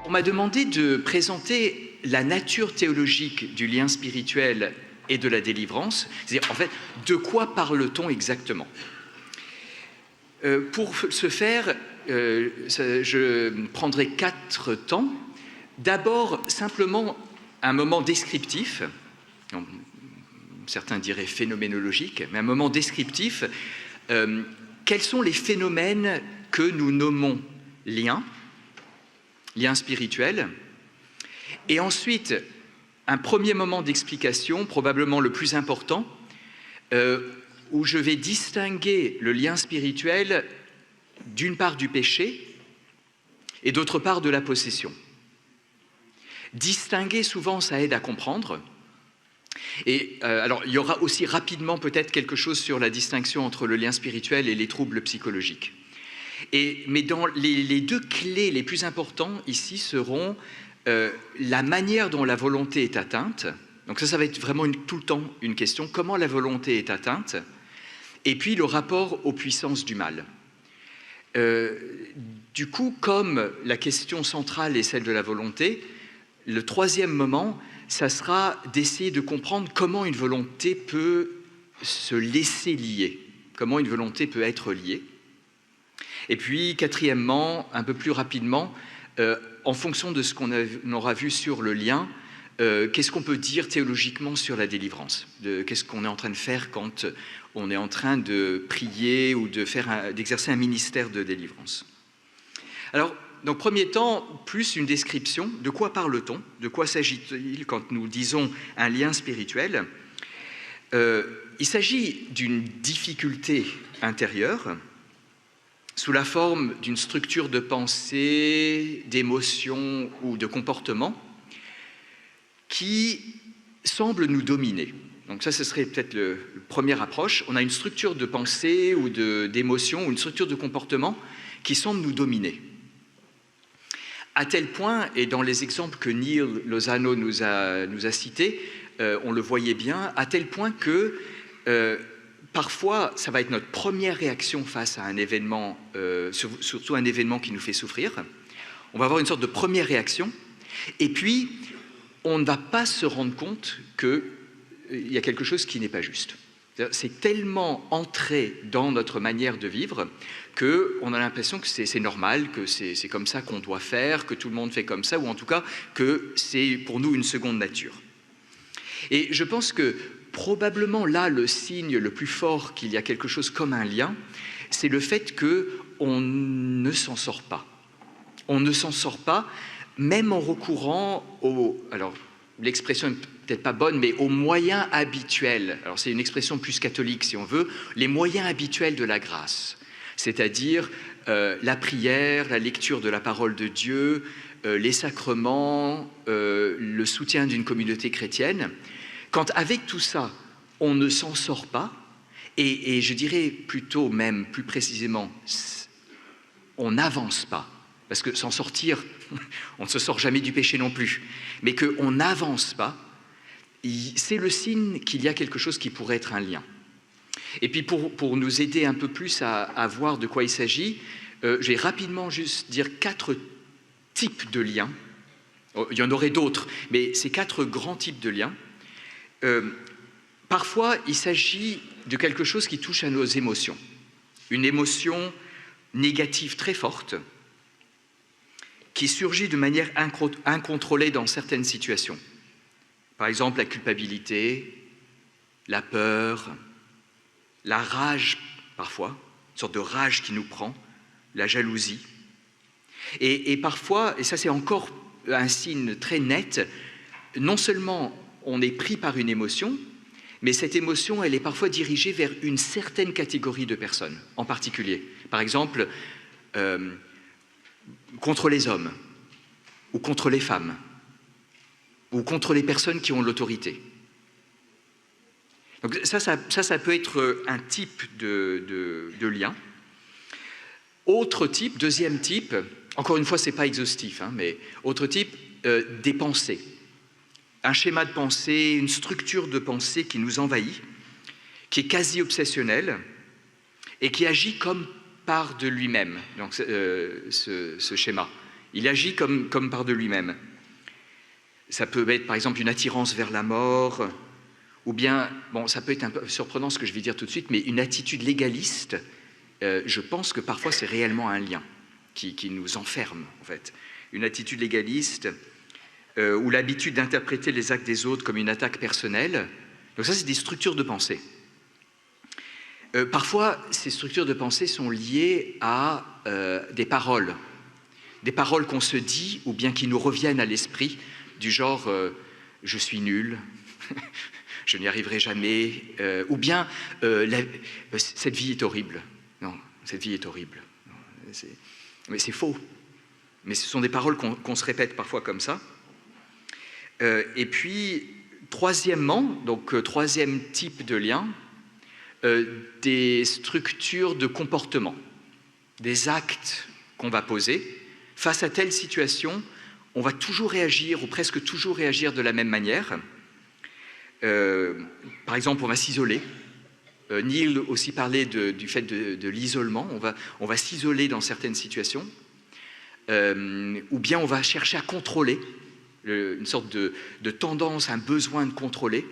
On m'a demandé de présenter la nature théologique du lien spirituel et de la délivrance, c'est-à-dire en fait, de quoi parle-t-on exactement? Pour ce faire, je prendrai 4 temps. D'abord, simplement un moment descriptif, certains diraient phénoménologique, mais un moment descriptif. Quels sont les phénomènes que nous nommons liens spirituels? Et ensuite, un premier moment d'explication, probablement le plus important, où je vais distinguer le lien spirituel d'une part du péché et d'autre part de la possession. Distinguer, souvent, ça aide à comprendre. Et alors, il y aura aussi rapidement peut-être quelque chose sur la distinction entre le lien spirituel et les troubles psychologiques. Mais dans les 2 clés les plus importants ici seront la manière dont la volonté est atteinte. Donc ça va être vraiment tout le temps une question. Comment la volonté est atteinte? Et puis le rapport aux puissances du mal. Du coup, comme la question centrale est celle de la volonté, le 3e moment, ça sera d'essayer de comprendre comment une volonté peut se laisser lier, comment une volonté peut être liée. Et puis, 4e, un peu plus rapidement, en fonction de ce qu'on aura vu sur le lien, qu'est-ce qu'on peut dire théologiquement sur la délivrance? Qu'est-ce qu'on est en train de faire quand on est en train de prier ou d'exercer un ministère de délivrance? Alors, donc, premier temps, plus une description. De quoi parle-t-on? De quoi s'agit-il quand nous disons un lien spirituel? Il s'agit d'une difficulté intérieure sous la forme d'une structure de pensée, d'émotion ou de comportement qui semble nous dominer. Donc ça, ce serait peut-être la première approche. On a une structure de pensée ou d'émotion ou une structure de comportement qui semble nous dominer. À tel point, et dans les exemples que Neil Lozano nous a cités, on le voyait bien, à tel point que parfois, ça va être notre première réaction face à un événement, surtout un événement qui nous fait souffrir. On va avoir une sorte de première réaction, et puis on ne va pas se rendre compte qu'il y a quelque chose qui n'est pas juste. C'est tellement ancré dans notre manière de vivre qu'on a l'impression que c'est normal, que c'est comme ça qu'on doit faire, que tout le monde fait comme ça, ou en tout cas que c'est pour nous une seconde nature. Et je pense que probablement là, le signe le plus fort qu'il y a quelque chose comme un lien, c'est le fait qu'on ne s'en sort pas. On ne s'en sort pas, même en recourant alors l'expression n'est peut-être pas bonne, mais aux moyens habituels. Alors c'est une expression plus catholique si on veut, les moyens habituels de la grâce. C'est-à-dire la prière, la lecture de la parole de Dieu, les sacrements, le soutien d'une communauté chrétienne. Quand avec tout ça, on ne s'en sort pas, et je dirais plutôt même plus précisément, on n'avance pas, parce que s'en sortir, on ne se sort jamais du péché non plus, mais qu'on n'avance pas, c'est le signe qu'il y a quelque chose qui pourrait être un lien. Et puis pour nous aider un peu plus à voir de quoi il s'agit, je vais rapidement juste dire 4 types de liens. Il y en aurait d'autres, mais ces 4 grands types de liens. Parfois, il s'agit de quelque chose qui touche à nos émotions. Une émotion négative très forte qui surgit de manière incontrôlée dans certaines situations. Par exemple, la culpabilité, la peur, la rage parfois, une sorte de rage qui nous prend, la jalousie. Et parfois, et ça c'est encore un signe très net, non seulement on est pris par une émotion, mais cette émotion, elle est parfois dirigée vers une certaine catégorie de personnes, en particulier. Par exemple, contre les hommes, ou contre les femmes, ou contre les personnes qui ont l'autorité. Donc ça peut être un type de lien. Autre type, deuxième type, encore une fois, ce n'est pas exhaustif, mais autre type, des pensées. Un schéma de pensée, une structure de pensée qui nous envahit, qui est quasi obsessionnelle et qui agit comme part de lui-même, donc ce schéma. Il agit comme par de lui-même. Ça peut être par exemple une attirance vers la mort, ou bien, bon, ça peut être un peu surprenant ce que je vais dire tout de suite, mais une attitude légaliste, je pense que parfois c'est réellement un lien qui nous enferme, en fait. Une attitude légaliste, ou l'habitude d'interpréter les actes des autres comme une attaque personnelle. Donc ça, c'est des structures de pensée. Parfois, ces structures de pensée sont liées à des paroles qu'on se dit ou bien qui nous reviennent à l'esprit, du genre « je suis nul »,« je n'y arriverai jamais », ou bien « cette vie est horrible ». Non, cette vie est horrible. Mais c'est faux. Mais ce sont des paroles qu'on se répète parfois comme ça. Et puis, troisièmement, donc troisième type de lien, des structures de comportement, des actes qu'on va poser. Face à telle situation, on va toujours réagir, ou presque toujours réagir de la même manière. Par exemple, on va s'isoler. Neil aussi parlait du fait de l'isolement. On va s'isoler dans certaines situations. Ou bien on va chercher à contrôler, une sorte de tendance, un besoin de contrôler.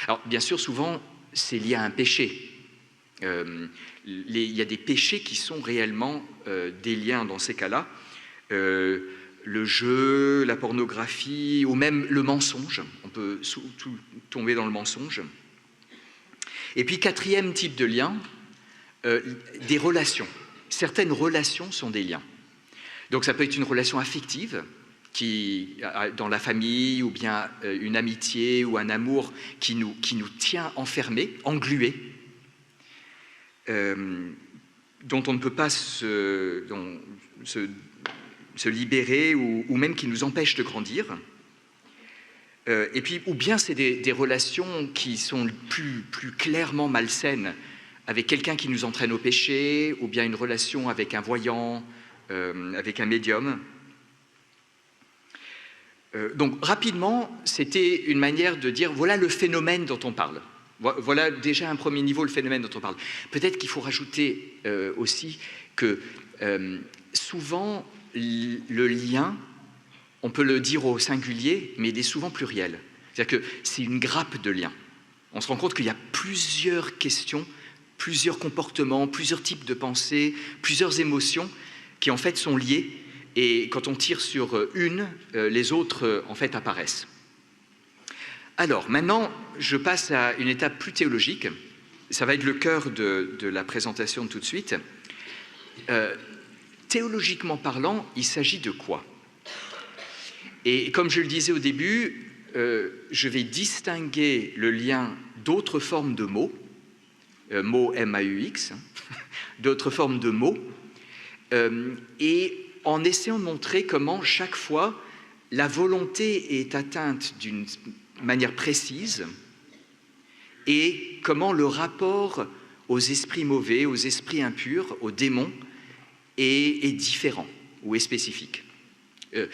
Alors, bien sûr, souvent, c'est lié à un péché. Il y a des péchés qui sont réellement des liens dans ces cas-là. Le jeu, la pornographie, ou même le mensonge. On peut tomber dans le mensonge. Et puis, quatrième type de lien, des relations. Certaines relations sont des liens. Donc ça peut être une relation affective, dans la famille, ou bien une amitié ou un amour qui nous tient enfermés, englués, dont on ne peut pas se libérer, ou même qui nous empêche de grandir. Et puis, ou bien c'est des relations qui sont plus clairement malsaines, avec quelqu'un qui nous entraîne au péché, ou bien une relation avec un voyant, avec un médium. Donc, rapidement, c'était une manière de dire, voilà le phénomène dont on parle. Voilà déjà un premier niveau, le phénomène dont on parle. Peut-être qu'il faut rajouter aussi que souvent, le lien, on peut le dire au singulier, mais il est souvent pluriel. C'est-à-dire que c'est une grappe de liens. On se rend compte qu'il y a plusieurs questions, plusieurs comportements, plusieurs types de pensées, plusieurs émotions qui en fait sont liées, et quand on tire sur une, les autres en fait apparaissent. Alors maintenant, je passe à une étape plus théologique. Ça va être le cœur de la présentation de tout de suite. Théologiquement parlant, il s'agit de quoi? Et comme je le disais au début, je vais distinguer le lien d'autres formes de mots, mots M-A-U-X, d'autres formes de mots, et en essayant de montrer comment chaque fois la volonté est atteinte d'une manière précise et comment le rapport aux esprits mauvais, aux esprits impurs, aux démons est différent ou est spécifique. Il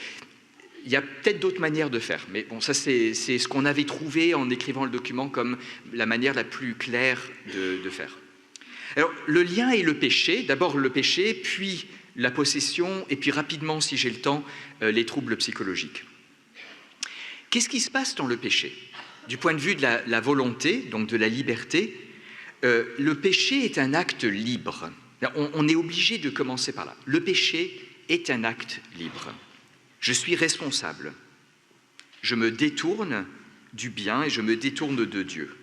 y a peut-être d'autres manières de faire, mais bon, ça c'est ce qu'on avait trouvé en écrivant le document comme la manière la plus claire de faire. Alors, le lien et le péché, d'abord le péché, puis la possession, et puis rapidement, si j'ai le temps, les troubles psychologiques. Qu'est-ce qui se passe dans le péché? Du point de vue de la volonté, donc de la liberté, le péché est un acte libre. On est obligé de commencer par là. Le péché est un acte libre. Je suis responsable. Je me détourne du bien et je me détourne de Dieu.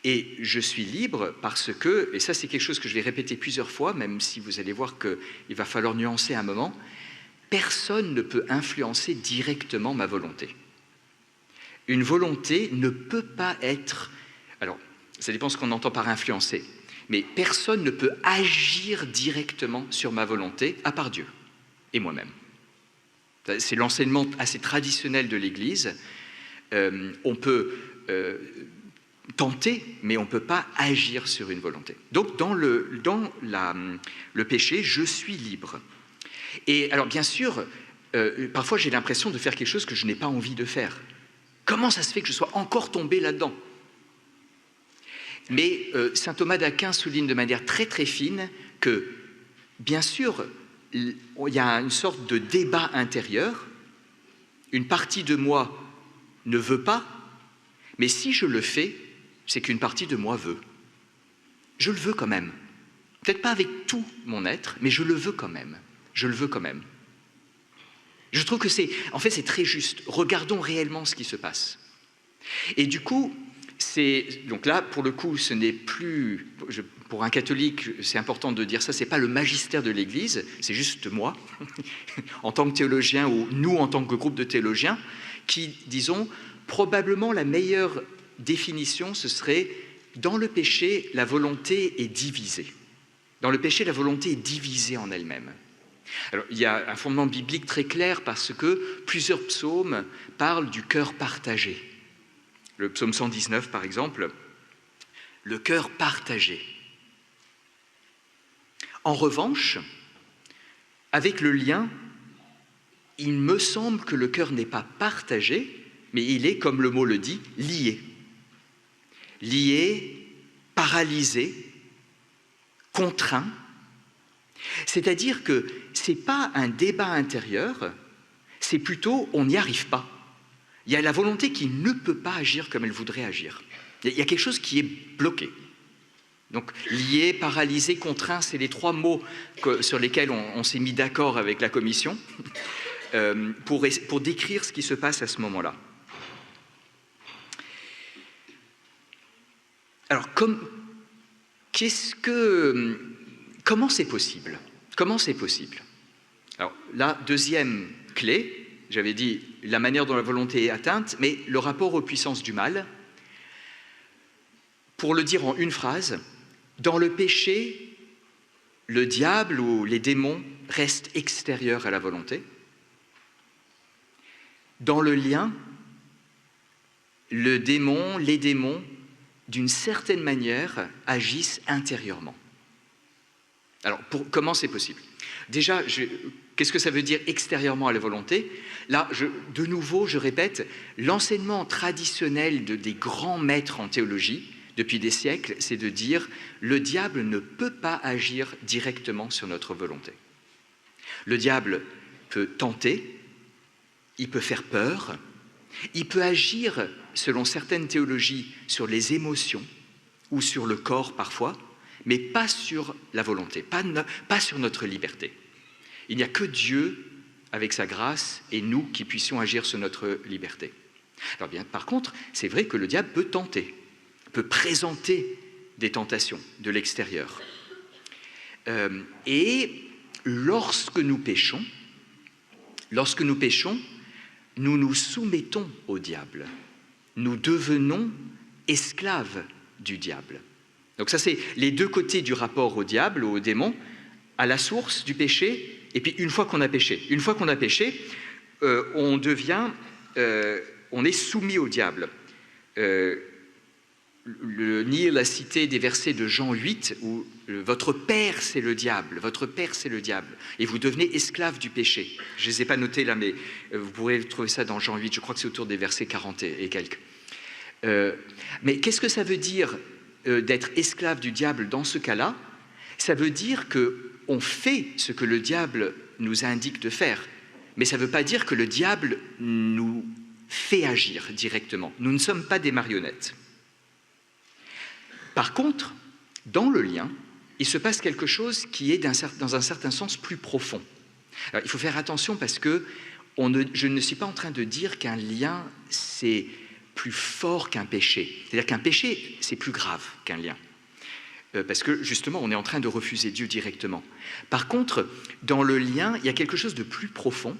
Et je suis libre parce que, et ça c'est quelque chose que je vais répéter plusieurs fois, même si vous allez voir qu'il va falloir nuancer un moment, personne ne peut influencer directement ma volonté. Une volonté ne peut pas être... Alors, ça dépend ce qu'on entend par influencer, mais personne ne peut agir directement sur ma volonté, à part Dieu et moi-même. C'est l'enseignement assez traditionnel de l'Église. On peut... tenter, mais on ne peut pas agir sur une volonté. Donc, dans le péché, je suis libre. Et alors, bien sûr, parfois j'ai l'impression de faire quelque chose que je n'ai pas envie de faire. Comment ça se fait que je sois encore tombé là-dedans? Mais saint Thomas d'Aquin souligne de manière très très fine que, bien sûr, il y a une sorte de débat intérieur. Une partie de moi ne veut pas, mais si je le fais, c'est qu'une partie de moi veut. Je le veux quand même. Peut-être pas avec tout mon être, mais je le veux quand même. Je le veux quand même. Je trouve que c'est très juste. Regardons réellement ce qui se passe. Et du coup, donc là, pour le coup, ce n'est plus, pour un catholique, c'est important de dire ça, c'est pas le magistère de l'Église, c'est juste moi, en tant que théologien, ou nous en tant que groupe de théologiens, qui, disons, probablement la meilleure définition, ce serait, dans le péché, la volonté est divisée. Dans le péché, la volonté est divisée en elle-même. Alors, il y a un fondement biblique très clair parce que plusieurs psaumes parlent du cœur partagé. Le psaume 119, par exemple, le cœur partagé. En revanche, avec le lien, il me semble que le cœur n'est pas partagé, mais il est, comme le mot le dit, lié. Lié, paralysé, contraint. C'est-à-dire que ce n'est pas un débat intérieur, c'est plutôt on n'y arrive pas. Il y a la volonté qui ne peut pas agir comme elle voudrait agir. Il y a quelque chose qui est bloqué. Donc, lié, paralysé, contraint, c'est les trois mots sur lesquels on s'est mis d'accord avec la commission pour décrire ce qui se passe à ce moment-là. Alors, comment c'est possible? Comment c'est possible? Alors, la deuxième clé, j'avais dit la manière dont la volonté est atteinte, mais le rapport aux puissances du mal. Pour le dire en une phrase, dans le péché, le diable ou les démons restent extérieurs à la volonté. Dans le lien, les démons, d'une certaine manière, agissent intérieurement. Alors, comment c'est possible? Déjà, qu'est-ce que ça veut dire extérieurement à la volonté? Là, de nouveau, je répète, l'enseignement traditionnel des grands maîtres en théologie, depuis des siècles, c'est de dire le diable ne peut pas agir directement sur notre volonté. Le diable peut tenter, il peut faire peur, il peut agir, selon certaines théologies, sur les émotions ou sur le corps parfois, mais pas sur la volonté, pas sur notre liberté. Il n'y a que Dieu, avec sa grâce, et nous qui puissions agir sur notre liberté. Alors bien, par contre, c'est vrai que le diable peut tenter, peut présenter des tentations de l'extérieur. Et lorsque nous péchons, nous nous soumettons au diable. Nous devenons esclaves du diable. Donc ça, c'est les deux côtés du rapport au diable, au démon, à la source du péché, et puis une fois qu'on a péché. Une fois qu'on a péché, on est soumis au diable. Neil a cité des versets de Jean 8 où votre père c'est le diable, votre père c'est le diable, et vous devenez esclave du péché. Je ne les ai pas notés là, mais vous pourrez trouver ça dans Jean 8, je crois que c'est autour des versets 40 et quelques. Mais qu'est-ce que ça veut dire d'être esclave du diable dans ce cas-là? Ça veut dire qu'on fait ce que le diable nous indique de faire, mais ça ne veut pas dire que le diable nous fait agir directement. Nous ne sommes pas des marionnettes. Par contre, dans le lien, il se passe quelque chose qui est dans un certain sens plus profond. Alors, il faut faire attention parce que je ne suis pas en train de dire qu'un lien, c'est plus fort qu'un péché. C'est-à-dire qu'un péché, c'est plus grave qu'un lien. Parce que, justement, on est en train de refuser Dieu directement. Par contre, dans le lien, il y a quelque chose de plus profond.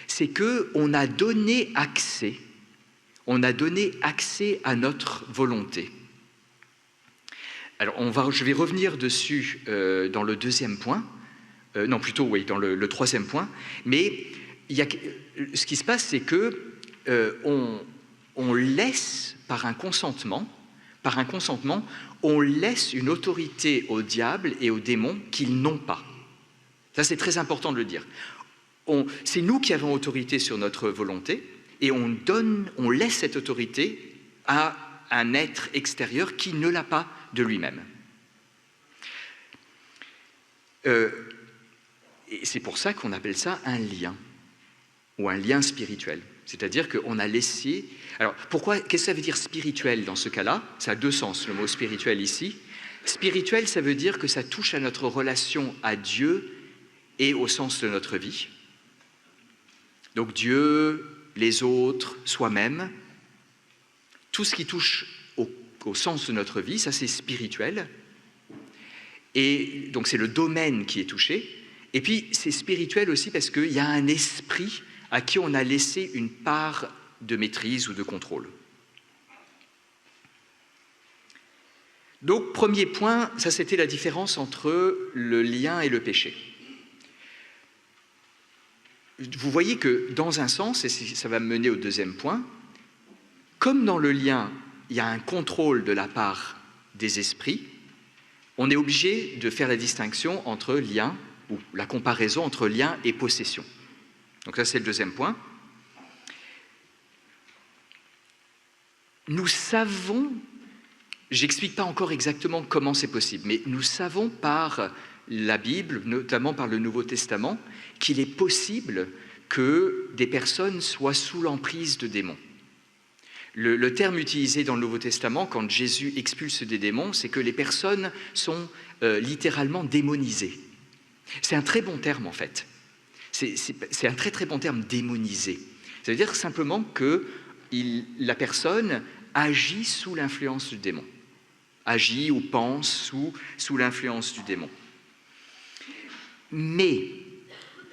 C'est qu'on a donné accès à notre volonté. Alors, je vais revenir dessus dans le deuxième point, dans le troisième point, mais ce qui se passe, c'est que on laisse, par un consentement, on laisse une autorité au diable et aux démons qu'ils n'ont pas. Ça, c'est très important de le dire. C'est nous qui avons autorité sur notre volonté, et on laisse cette autorité à un être extérieur qui ne l'a pas de lui-même. Et c'est pour ça qu'on appelle ça un lien, ou un lien spirituel. C'est-à-dire qu'on a laissé... Alors, pourquoi, qu'est-ce que ça veut dire spirituel dans ce cas-là? Ça a deux sens, le mot spirituel ici. Spirituel, ça veut dire que ça touche à notre relation à Dieu et au sens de notre vie. Donc Dieu, les autres, soi-même, tout ce qui touche au sens de notre vie, ça c'est spirituel. Et donc c'est le domaine qui est touché. Et puis c'est spirituel aussi parce qu'il y a un esprit à qui on a laissé une part de maîtrise ou de contrôle. Donc premier point, ça c'était la différence entre le lien et le péché. Vous voyez que dans un sens, et ça va me mener au deuxième point, comme dans le lien, il y a un contrôle de la part des esprits, on est obligé de faire la distinction entre lien, ou la comparaison entre lien et possession. Donc ça, c'est le deuxième point. Nous savons, j'explique pas encore exactement comment c'est possible, mais nous savons par la Bible, notamment par le Nouveau Testament, qu'il est possible que des personnes soient sous l'emprise de démons. Le terme utilisé dans le Nouveau Testament, quand Jésus expulse des démons, c'est que les personnes sont littéralement démonisées. C'est un très bon terme, en fait. C'est un très très bon terme, démonisé. Ça veut dire simplement que la personne agit sous l'influence du démon. Agit ou pense sous l'influence du démon. Mais,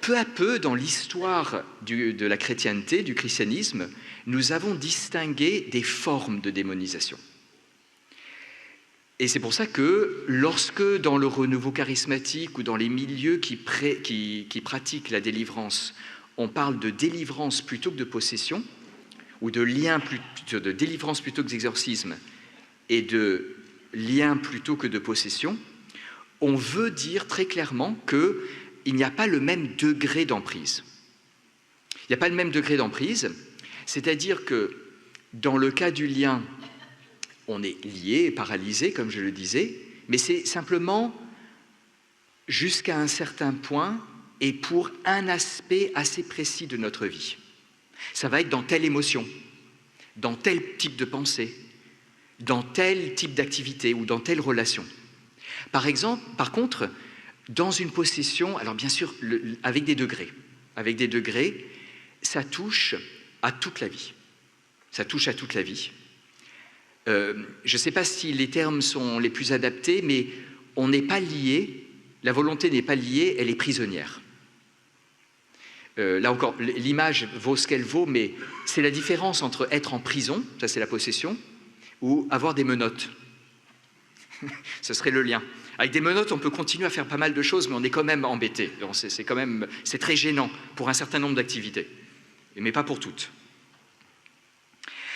peu à peu, dans l'histoire de la chrétienté, du christianisme, nous avons distingué des formes de démonisation. Et c'est pour ça que lorsque, dans le renouveau charismatique ou dans les milieux qui pratiquent la délivrance, on parle de délivrance plutôt que de possession, ou de lien plutôt, de délivrance plutôt que d'exorcisme, et de lien plutôt que de possession, on veut dire très clairement qu'il n'y a pas le même degré d'emprise. Il n'y a pas le même degré d'emprise, c'est-à-dire que dans le cas du lien, on est lié, paralysé, comme je le disais, mais c'est simplement jusqu'à un certain point et pour un aspect assez précis de notre vie. Ça va être dans telle émotion, dans tel type de pensée, dans tel type d'activité ou dans telle relation. Par exemple, par contre, dans une possession, alors bien sûr, avec des degrés, ça touche à toute la vie. Ça touche à toute la vie. Je ne sais pas si les termes sont les plus adaptés, mais on n'est pas lié, la volonté n'est pas liée, elle est prisonnière. Là encore, l'image vaut ce qu'elle vaut, mais c'est la différence entre être en prison, ça c'est la possession, ou avoir des menottes. Ce serait le lien. Avec des menottes, on peut continuer à faire pas mal de choses, mais on est quand même embêté. C'est très gênant pour un certain nombre d'activités, mais pas pour toutes.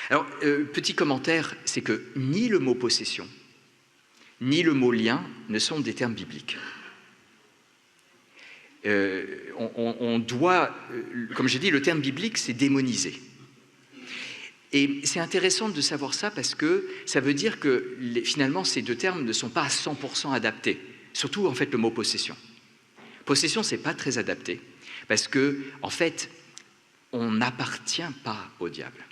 Alors, petit commentaire, c'est que ni le mot possession, ni le mot lien ne sont des termes bibliques. On doit, comme j'ai dit, le terme biblique, c'est démoniser. Et c'est intéressant de savoir ça parce que ça veut dire que finalement ces deux termes ne sont pas à 100% adaptés. Surtout en fait le mot possession. Possession, c'est pas très adapté parce que en fait, on n'appartient pas au diable.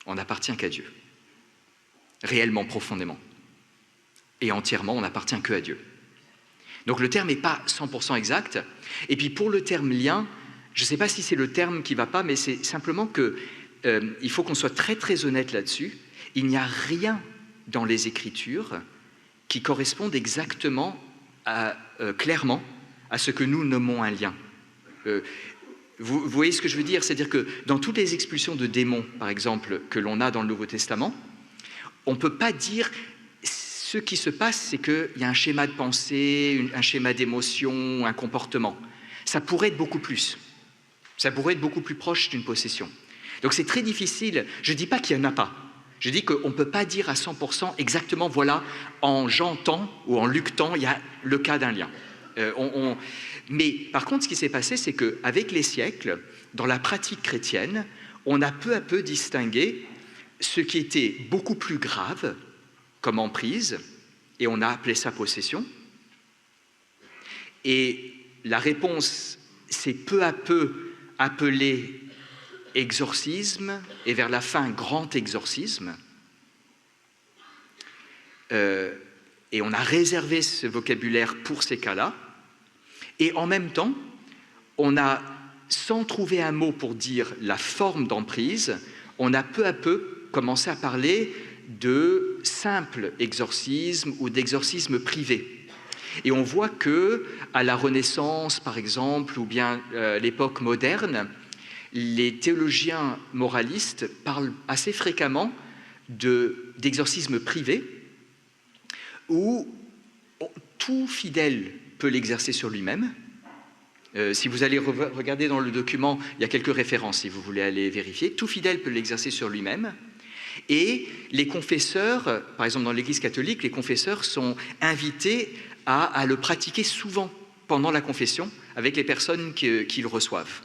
On n'appartient qu'à Dieu. Réellement, profondément. Et entièrement, on n'appartient que à Dieu. Donc le terme n'est pas 100% exact. Et puis pour le terme lien, je ne sais pas si c'est le terme qui ne va pas, mais c'est simplement que il faut qu'on soit très très honnête là-dessus. Il n'y a rien dans les Écritures qui corresponde exactement, clairement, à ce que nous nommons un lien. Vous voyez ce que je veux dire? C'est-à-dire que dans toutes les expulsions de démons, par exemple, que l'on a dans le Nouveau Testament, on ne peut pas dire ce qui se passe, c'est qu'il y a un schéma de pensée, un schéma d'émotion, un comportement. Ça pourrait être beaucoup plus. Ça pourrait être beaucoup plus proche d'une possession. Donc c'est très difficile. Je ne dis pas qu'il n'y en a pas. Je dis qu'on ne peut pas dire à 100% exactement, voilà, en Jean temps ou en Luc temps, il y a le cas d'un lien. Mais par contre, ce qui s'est passé, c'est qu'avec les siècles, dans la pratique chrétienne, on a peu à peu distingué ce qui était beaucoup plus grave comme emprise, et on a appelé ça possession, et la réponse s'est peu à peu appelée exorcisme, et vers la fin, grand exorcisme. Et on a réservé ce vocabulaire pour ces cas-là. Et en même temps, on a, sans trouver un mot pour dire la forme d'emprise, on a peu à peu commencé à parler de simple exorcisme ou d'exorcisme privé. Et on voit que, à la Renaissance, par exemple, ou bien l'époque moderne, les théologiens moralistes parlent assez fréquemment d'exorcisme privé, où tout fidèle peut l'exercer sur lui-même. Si vous allez regarder dans le document, il y a quelques références si vous voulez aller vérifier. Tout fidèle peut l'exercer sur lui-même. Et les confesseurs, par exemple dans l'Église catholique, les confesseurs sont invités à le pratiquer souvent pendant la confession avec les personnes qu'ils reçoivent.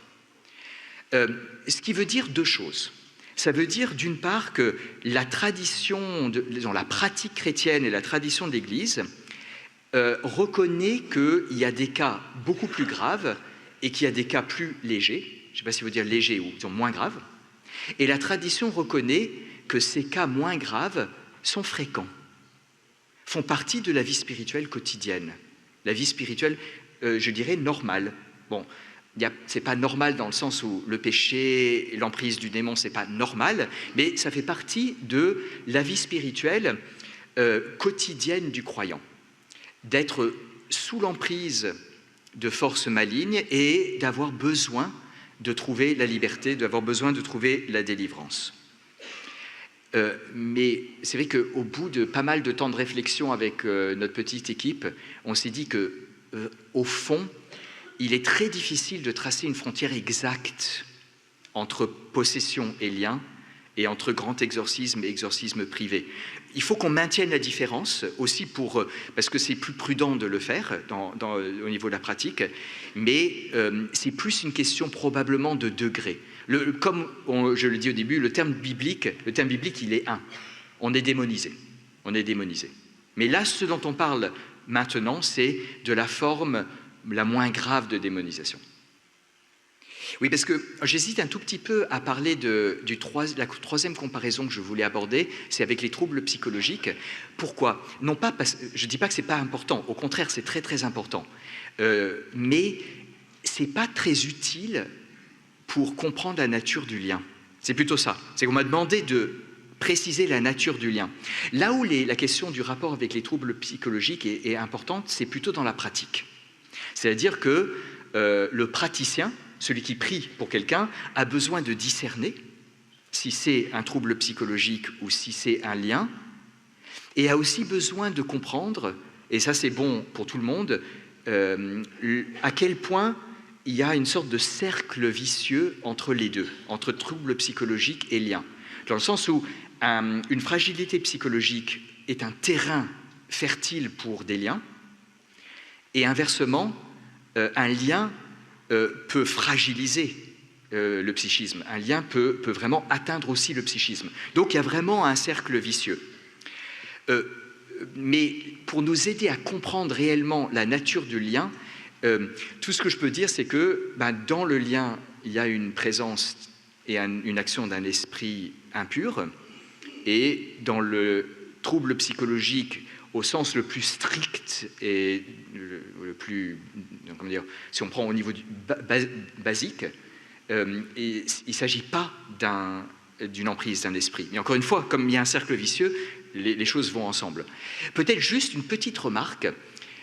Ce qui veut dire deux choses. Ça veut dire d'une part que la tradition, la pratique chrétienne et la tradition de l'Église reconnaît qu'il y a des cas beaucoup plus graves et qu'il y a des cas plus légers, je ne sais pas si vous dire légers ou disons moins graves, et la tradition reconnaît que ces cas moins graves sont fréquents, font partie de la vie spirituelle quotidienne, la vie spirituelle, je dirais, normale. Bon, c'est pas normal dans le sens où le péché, l'emprise du démon, c'est pas normal, mais ça fait partie de la vie spirituelle quotidienne du croyant, d'être sous l'emprise de forces malignes et d'avoir besoin de trouver la liberté, d'avoir besoin de trouver la délivrance. Mais c'est vrai qu'au bout de pas mal de temps de réflexion avec notre petite équipe, on s'est dit que, au fond, il est très difficile de tracer une frontière exacte entre possession et lien, et entre grand exorcisme et exorcisme privé. Il faut qu'on maintienne la différence aussi parce que c'est plus prudent de le faire au niveau de la pratique, mais c'est plus une question probablement de degré. Comme je le dis au début, le terme biblique, il est un. On est démonisé. On est démonisé. Mais là, ce dont on parle maintenant, c'est de la forme la moins grave de démonisation. Oui, parce que j'hésite un tout petit peu à parler de la troisième comparaison que je voulais aborder, c'est avec les troubles psychologiques. Pourquoi? Non pas parce que je ne dis pas que ce n'est pas important, au contraire, c'est très très important. Mais ce n'est pas très utile pour comprendre la nature du lien. C'est plutôt ça. C'est qu'on m'a demandé de préciser la nature du lien. Là où la question du rapport avec les troubles psychologiques est importante, c'est plutôt dans la pratique. C'est-à-dire que le praticien, celui qui prie pour quelqu'un, a besoin de discerner si c'est un trouble psychologique ou si c'est un lien, et a aussi besoin de comprendre, et ça c'est bon pour tout le monde, à quel point il y a une sorte de cercle vicieux entre les deux, entre trouble psychologique et lien. Dans le sens où une fragilité psychologique est un terrain fertile pour des liens, et inversement, un lien peut fragiliser le psychisme. Un lien peut vraiment atteindre aussi le psychisme. Donc il y a vraiment un cercle vicieux. Mais pour nous aider à comprendre réellement la nature du lien, tout ce que je peux dire, c'est que dans le lien, il y a une présence et une action d'un esprit impur, et dans le trouble psychologique, au sens le plus strict et le plus, comment dire, si on prend au niveau basique, il ne s'agit pas d'une emprise d'un esprit. Mais encore une fois, comme il y a un cercle vicieux, les choses vont ensemble. Peut-être juste une petite remarque,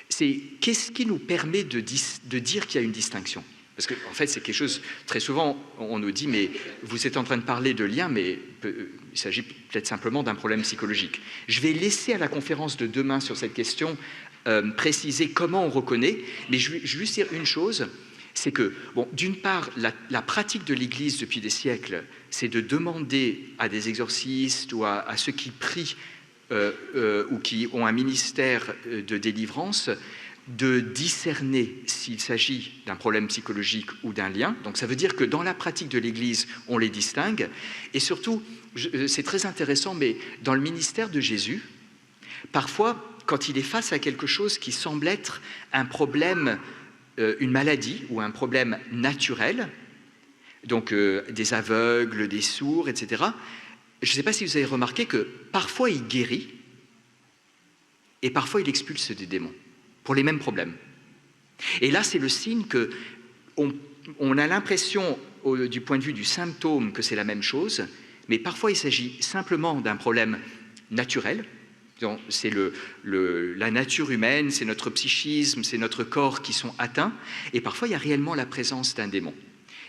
c'est qu'est-ce qui nous permet de dire qu'il y a une distinction? Parce qu'en fait, c'est quelque chose, très souvent, on nous dit, mais vous êtes en train de parler de lien, mais il s'agit peut-être simplement d'un problème psychologique. Je vais laisser à la conférence de demain sur cette question préciser comment on reconnaît, mais je vais juste dire une chose, c'est que, bon, d'une part, la pratique de l'Église depuis des siècles, c'est de demander à des exorcistes ou à ceux qui prient ou qui ont un ministère de délivrance, de discerner s'il s'agit d'un problème psychologique ou d'un lien. Donc ça veut dire que dans la pratique de l'Église, on les distingue. Et surtout, c'est très intéressant, mais dans le ministère de Jésus, parfois, quand il est face à quelque chose qui semble être un problème une maladie ou un problème naturel, donc des aveugles, des sourds, etc. Je ne sais pas si vous avez remarqué que parfois il guérit et parfois il expulse des démons pour les mêmes problèmes. Et là, c'est le signe que on a l'impression, du point de vue du symptôme, que c'est la même chose, mais parfois il s'agit simplement d'un problème naturel. C'est la nature humaine, c'est notre psychisme, c'est notre corps qui sont atteints, et parfois il y a réellement la présence d'un démon.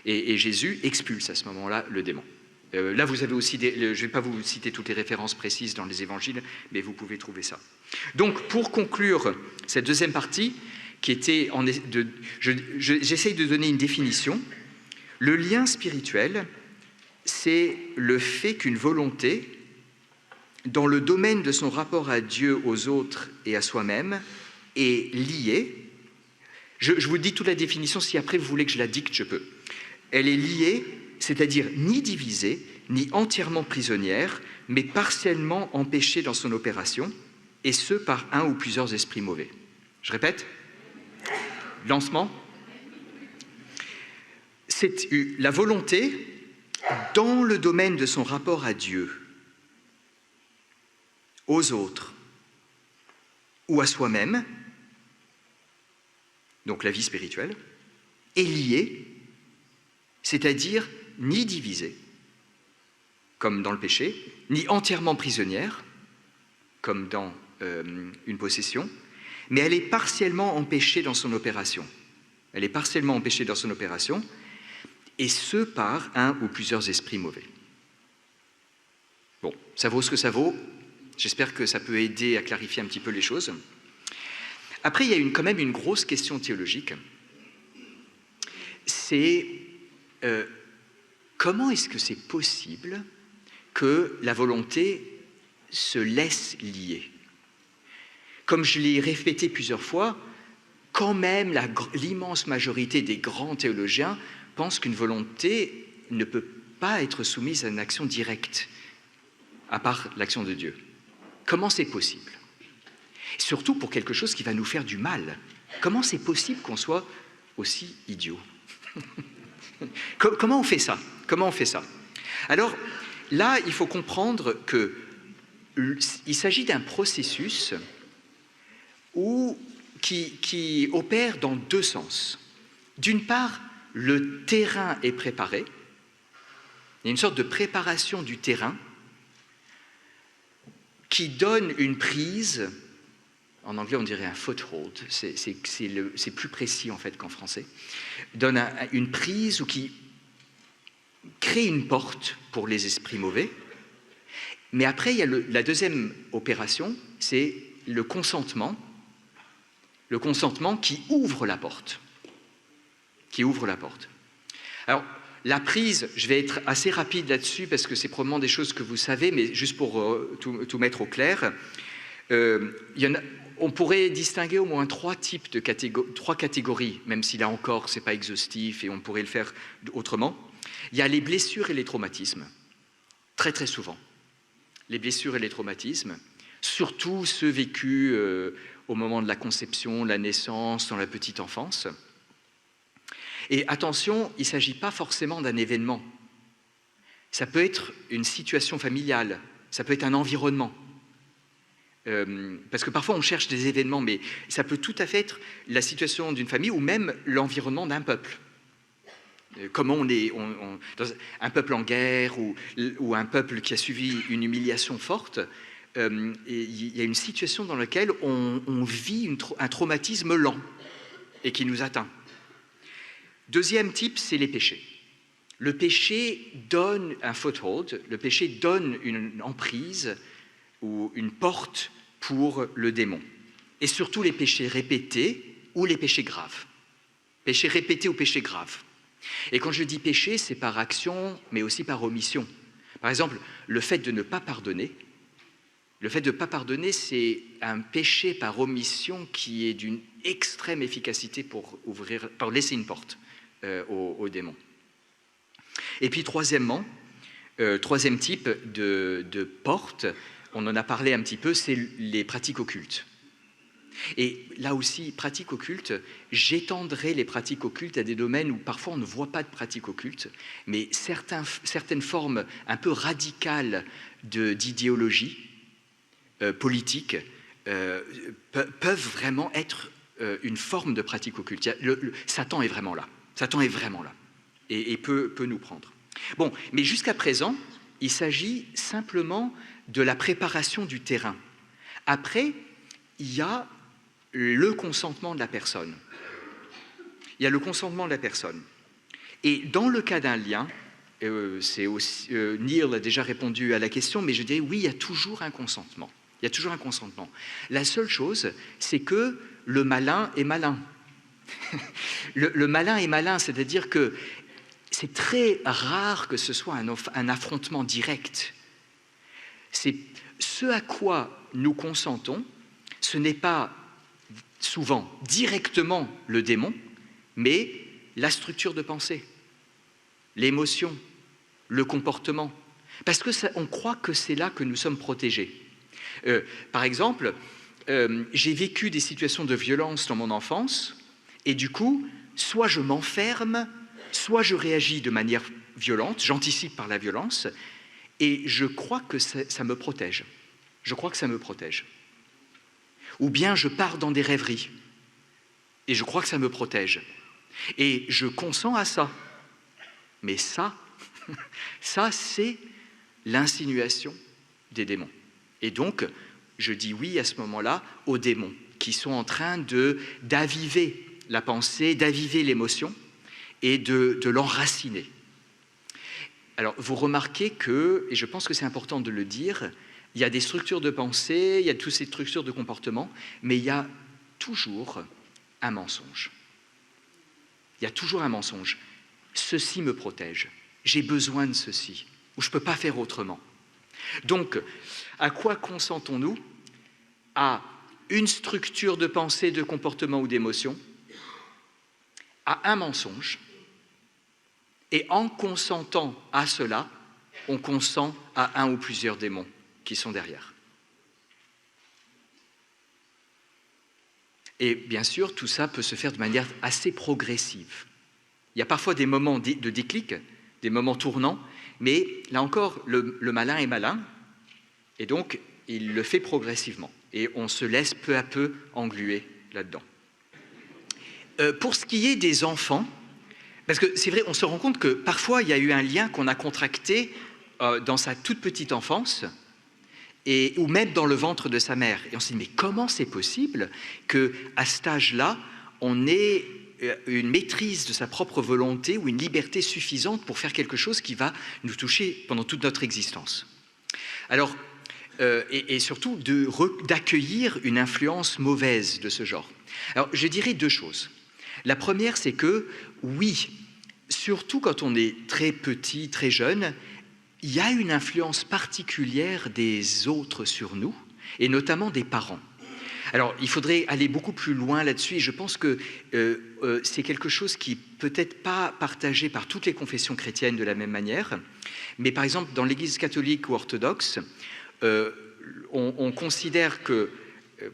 Et Jésus expulse à ce moment-là le démon. Là, vous avez aussi, je ne vais pas vous citer toutes les références précises dans les évangiles, mais vous pouvez trouver ça. Donc, pour conclure cette deuxième partie, qui était, j'essaye de donner une définition. Le lien spirituel, c'est le fait qu'une volonté, dans le domaine de son rapport à Dieu, aux autres et à soi-même, est liée. Je vous dis toute la définition, si après vous voulez que je la dicte, je peux. Elle est liée, c'est-à-dire ni divisée, ni entièrement prisonnière, mais partiellement empêchée dans son opération, et ce par un ou plusieurs esprits mauvais. Je répète. Lancement. C'est la volonté, dans le domaine de son rapport à Dieu, aux autres ou à soi-même, donc la vie spirituelle, est liée, c'est-à-dire ni divisée, comme dans le péché, ni entièrement prisonnière, comme dans une possession, mais elle est partiellement empêchée dans son opération. Elle est partiellement empêchée dans son opération, et ce par un ou plusieurs esprits mauvais. Bon, ça vaut ce que ça vaut. J'espère que ça peut aider à clarifier un petit peu les choses. Après, il y a quand même une grosse question théologique. C'est comment est-ce que c'est possible que la volonté se laisse lier? Comme je l'ai répété plusieurs fois, quand même l'immense majorité des grands théologiens pensent qu'une volonté ne peut pas être soumise à une action directe, à part l'action de Dieu. Comment c'est possible? Surtout pour quelque chose qui va nous faire du mal. Comment c'est possible qu'on soit aussi idiot? Comment on fait ça? Comment on fait ça? Alors, là, il faut comprendre qu'il s'agit d'un processus qui opère dans deux sens. D'une part, le terrain est préparé. Il y a une sorte de préparation du terrain qui donne une prise, en anglais on dirait un foothold, c'est plus précis en fait qu'en français, donne une prise ou qui crée une porte pour les esprits mauvais. Mais après, il y a la deuxième opération, c'est le consentement qui ouvre la porte. Qui ouvre la porte. Alors, la prise, je vais être assez rapide là-dessus parce que c'est probablement des choses que vous savez, mais juste pour tout mettre au clair, on pourrait distinguer au moins trois catégories, même si là encore, ce n'est pas exhaustif et on pourrait le faire autrement. Il y a les blessures et les traumatismes, très très souvent. Les blessures et les traumatismes, surtout ceux vécus au moment de la conception, de la naissance, dans la petite enfance. Et attention, il ne s'agit pas forcément d'un événement. Ça peut être une situation familiale, ça peut être un environnement. Parce que parfois on cherche des événements, mais ça peut tout à fait être la situation d'une famille ou même l'environnement d'un peuple. Comment on est dans un peuple en guerre ou un peuple qui a subi une humiliation forte, il y a une situation dans laquelle on vit un traumatisme lent et qui nous atteint. Deuxième type, c'est les péchés. Le péché donne un foothold, le péché donne une emprise ou une porte pour le démon. Et surtout les péchés répétés ou les péchés graves. Péchés répétés ou péchés graves. Et quand je dis péché, c'est par action, mais aussi par omission. Par exemple, le fait de ne pas pardonner. Le fait de ne pas pardonner, c'est un péché par omission qui est d'une extrême efficacité pour laisser une porte au démon. Et puis troisième type de porte, on en a parlé un petit peu, c'est les pratiques occultes. Et là aussi, pratique occulte, j'étendrai les pratiques occultes à des domaines où parfois on ne voit pas de pratiques occultes, mais certaines formes un peu radicales d'idéologie politique peuvent vraiment être une forme de pratique occulte. Satan est vraiment là. Satan est vraiment là et peut nous prendre. Bon, mais jusqu'à présent, il s'agit simplement de la préparation du terrain. Après, il y a le consentement de la personne. Il y a le consentement de la personne. Et dans le cas d'un lien, Neil a déjà répondu à la question, mais je dirais oui, il y a toujours un consentement. Il y a toujours un consentement. La seule chose, c'est que le malin est malin. Le malin est malin, c'est-à-dire que c'est très rare que ce soit un affrontement direct. C'est ce à quoi nous consentons, ce n'est pas souvent directement le démon, mais la structure de pensée, l'émotion, le comportement. Parce qu'on croit que c'est là que nous sommes protégés. Par exemple, j'ai vécu des situations de violence dans mon enfance, et du coup, soit je m'enferme, soit je réagis de manière violente, j'anticipe par la violence, et je crois que ça me protège. Je crois que ça me protège. Ou bien je pars dans des rêveries, et je crois que ça me protège. Et je consens à ça. Mais ça, c'est l'insinuation des démons. Et donc, je dis oui à ce moment-là aux démons qui sont en train d'aviver la pensée, d'aviver l'émotion et de l'enraciner. Alors, vous remarquez que, et je pense que c'est important de le dire, il y a des structures de pensée, il y a toutes ces structures de comportement, mais il y a toujours un mensonge. Il y a toujours un mensonge. Ceci me protège. J'ai besoin de ceci. Ou je ne peux pas faire autrement. Donc, à quoi consentons-nous? À une structure de pensée, de comportement ou d'émotion, à un mensonge, et en consentant à cela, on consent à un ou plusieurs démons qui sont derrière. Et bien sûr, tout ça peut se faire de manière assez progressive. Il y a parfois des moments de déclic, des moments tournants, mais là encore, le malin est malin, et donc il le fait progressivement. Et on se laisse peu à peu engluer là-dedans. Pour ce qui est des enfants, parce que c'est vrai, on se rend compte que parfois il y a eu un lien qu'on a contracté dans sa toute petite enfance, ou même dans le ventre de sa mère. Et on se dit, mais comment c'est possible qu'à cet âge-là, on ait une maîtrise de sa propre volonté ou une liberté suffisante pour faire quelque chose qui va nous toucher pendant toute notre existence? Alors, et surtout d'accueillir une influence mauvaise de ce genre. Alors, je dirais deux choses. La première, c'est que, oui, surtout quand on est très petit, très jeune, il y a une influence particulière des autres sur nous, et notamment des parents. Alors, il faudrait aller beaucoup plus loin là-dessus, et je pense que c'est quelque chose qui peut-être pas partagé par toutes les confessions chrétiennes de la même manière, mais par exemple, dans l'Église catholique ou orthodoxe, on considère que,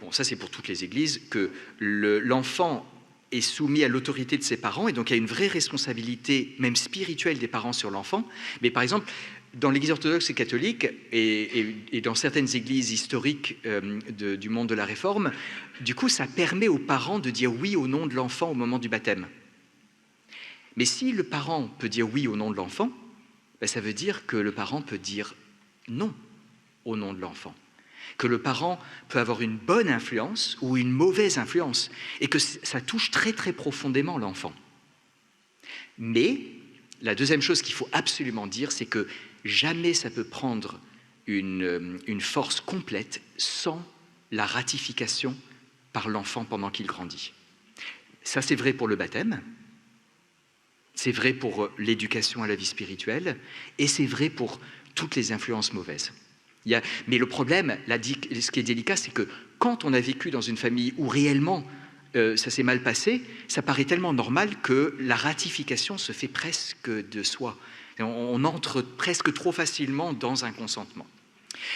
bon, ça c'est pour toutes les églises, que l'enfant est soumis à l'autorité de ses parents, et donc il y a une vraie responsabilité, même spirituelle, des parents sur l'enfant. Mais par exemple, dans l'Église orthodoxe et catholique, et dans certaines églises historiques du monde de la Réforme, du coup, ça permet aux parents de dire oui au nom de l'enfant au moment du baptême. Mais si le parent peut dire oui au nom de l'enfant, ben, ça veut dire que le parent peut dire non au nom de l'enfant. Que le parent peut avoir une bonne influence ou une mauvaise influence, et que ça touche très très profondément l'enfant. Mais la deuxième chose qu'il faut absolument dire, c'est que jamais ça peut prendre une force complète sans la ratification par l'enfant pendant qu'il grandit. Ça, c'est vrai pour le baptême, c'est vrai pour l'éducation à la vie spirituelle, et c'est vrai pour toutes les influences mauvaises. Mais le problème, ce qui est délicat, c'est que quand on a vécu dans une famille où réellement ça s'est mal passé, ça paraît tellement normal que la ratification se fait presque de soi. On entre presque trop facilement dans un consentement.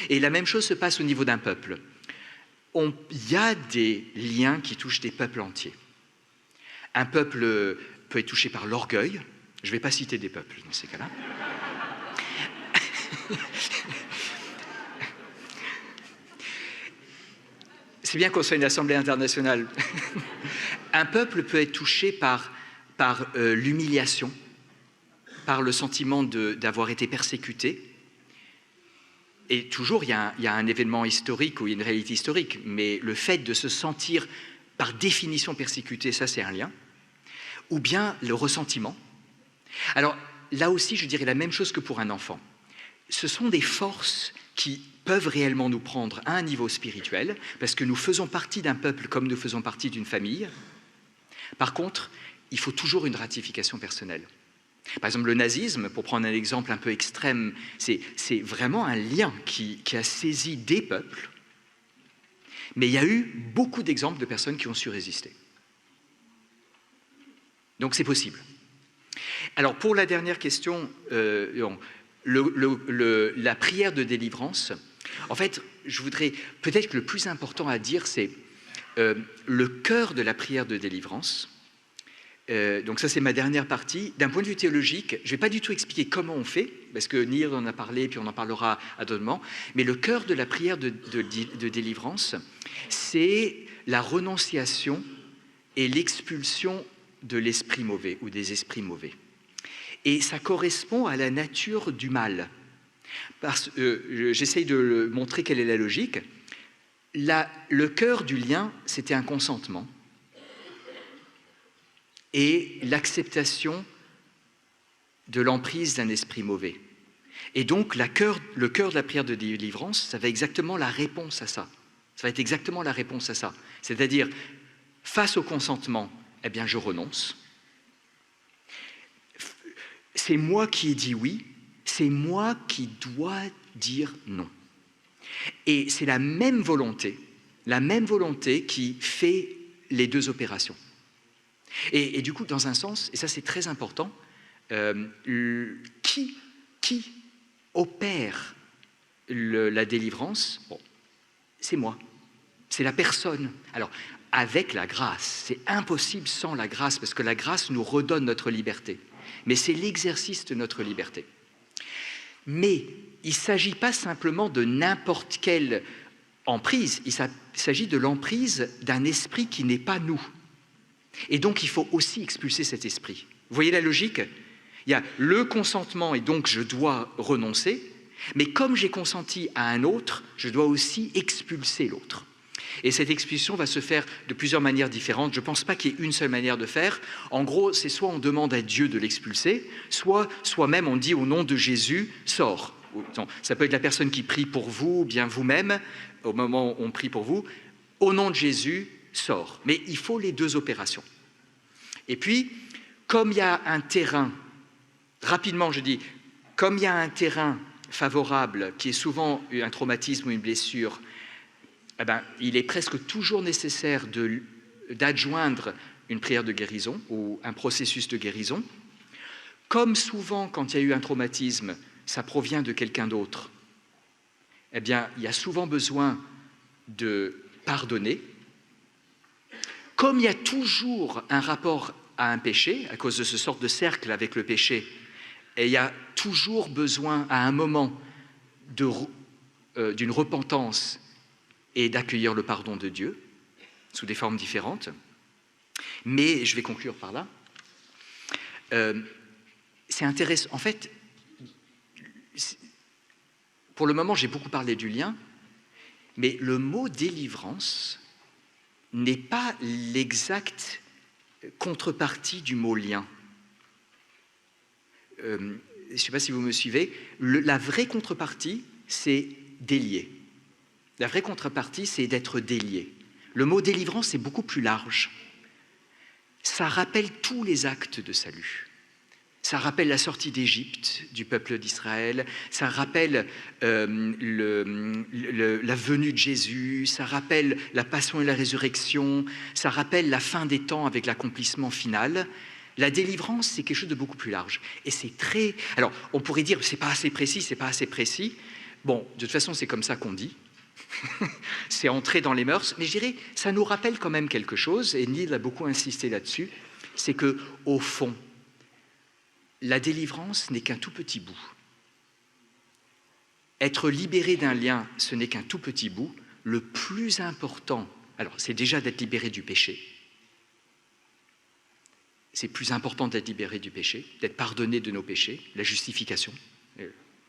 Et la même chose se passe au niveau d'un peuple. il y a des liens qui touchent des peuples entiers. Un peuple peut être touché par l'orgueil. Je ne vais pas citer des peuples dans ces cas-là. C'est bien qu'on soit une assemblée internationale. Un peuple peut être touché par l'humiliation, par le sentiment d'avoir été persécuté. Et toujours, il y a un événement historique ou une réalité historique, mais le fait de se sentir par définition persécuté, ça c'est un lien. Ou bien le ressentiment. Alors là aussi, je dirais la même chose que pour un enfant. Ce sont des forces qui peuvent réellement nous prendre à un niveau spirituel, parce que nous faisons partie d'un peuple comme nous faisons partie d'une famille. Par contre, il faut toujours une ratification personnelle. Par exemple, le nazisme, pour prendre un exemple un peu extrême, c'est vraiment un lien qui a saisi des peuples, mais il y a eu beaucoup d'exemples de personnes qui ont su résister. Donc c'est possible. Alors pour la dernière question, la prière de délivrance, en fait, je voudrais, peut-être que le plus important à dire, c'est le cœur de la prière de délivrance. Donc ça, c'est ma dernière partie. D'un point de vue théologique, je ne vais pas du tout expliquer comment on fait, parce que Nir en a parlé, puis on en parlera à d'autres moments, mais le cœur de la prière de délivrance, c'est la renonciation et l'expulsion de l'esprit mauvais ou des esprits mauvais. Et ça correspond à la nature du mal. J'essaye de montrer quelle est la logique. Le cœur du lien, c'était un consentement et l'acceptation de l'emprise d'un esprit mauvais. Et donc, le cœur de la prière de délivrance, ça va exactement la réponse à ça. Ça va être exactement la réponse à ça. C'est-à-dire, face au consentement, eh bien, je renonce. C'est moi qui ai dit oui, c'est moi qui dois dire non. Et c'est la même volonté qui fait les deux opérations. Et du coup, dans un sens, et ça c'est très important, qui opère la délivrance? Bon, c'est moi, c'est la personne. Alors, avec la grâce, c'est impossible sans la grâce, parce que la grâce nous redonne notre liberté. Mais c'est l'exercice de notre liberté. Mais il ne s'agit pas simplement de n'importe quelle emprise, il s'agit de l'emprise d'un esprit qui n'est pas nous. Et donc, il faut aussi expulser cet esprit. Vous voyez la logique? Il y a le consentement et donc je dois renoncer, mais comme j'ai consenti à un autre, je dois aussi expulser l'autre. Et cette expulsion va se faire de plusieurs manières différentes. Je ne pense pas qu'il y ait une seule manière de faire. En gros, c'est soit on demande à Dieu de l'expulser, soit soi-même on dit au nom de Jésus, sors. Ça peut être la personne qui prie pour vous, ou bien vous-même, au moment où on prie pour vous, au nom de Jésus, sors. Mais il faut les deux opérations. Et puis, comme il y a un terrain, rapidement je dis, comme il y a un terrain favorable, qui est souvent un traumatisme ou une blessure, eh ben, il est presque toujours nécessaire d'adjoindre une prière de guérison ou un processus de guérison. Comme souvent, quand il y a eu un traumatisme, ça provient de quelqu'un d'autre, eh bien, il y a souvent besoin de pardonner. Comme il y a toujours un rapport à un péché, à cause de ce sort de cercle avec le péché, et il y a toujours besoin, à un moment, d'une repentance et d'accueillir le pardon de Dieu, sous des formes différentes. Mais, je vais conclure par là, c'est intéressant. En fait, pour le moment, j'ai beaucoup parlé du lien, mais le mot délivrance n'est pas l'exacte contrepartie du mot lien. Je ne sais pas si vous me suivez. La vraie contrepartie, c'est délier. La vraie contrepartie, c'est d'être délié. Le mot délivrance est beaucoup plus large. Ça rappelle tous les actes de salut. Ça rappelle la sortie d'Égypte du peuple d'Israël, ça rappelle la venue de Jésus, ça rappelle la passion et la résurrection, ça rappelle la fin des temps avec l'accomplissement final. La délivrance, c'est quelque chose de beaucoup plus large. Et c'est très... Alors, on pourrait dire, c'est pas assez précis, c'est pas assez précis. Bon, de toute façon, c'est comme ça qu'on dit. C'est entrer dans les mœurs, mais je dirais, ça nous rappelle quand même quelque chose, et Neil a beaucoup insisté là-dessus, c'est que au fond, la délivrance n'est qu'un tout petit bout. Être libéré d'un lien, ce n'est qu'un tout petit bout. Le plus important, alors c'est déjà d'être libéré du péché. C'est plus important d'être libéré du péché, d'être pardonné de nos péchés, la justification.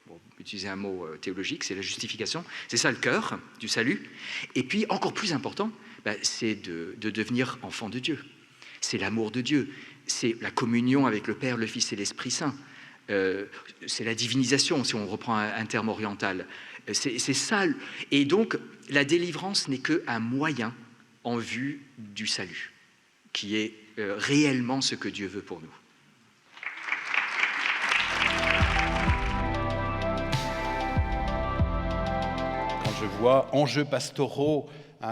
Pour utiliser un mot théologique, c'est la justification. C'est ça le cœur du salut. Et puis, encore plus important, c'est de devenir enfant de Dieu. C'est l'amour de Dieu. C'est la communion avec le Père, le Fils et l'Esprit Saint. C'est la divinisation, si on reprend un terme oriental. C'est ça. Et donc, la délivrance n'est qu'un moyen en vue du salut, qui est réellement ce que Dieu veut pour nous. Quand je vois enjeux pastoraux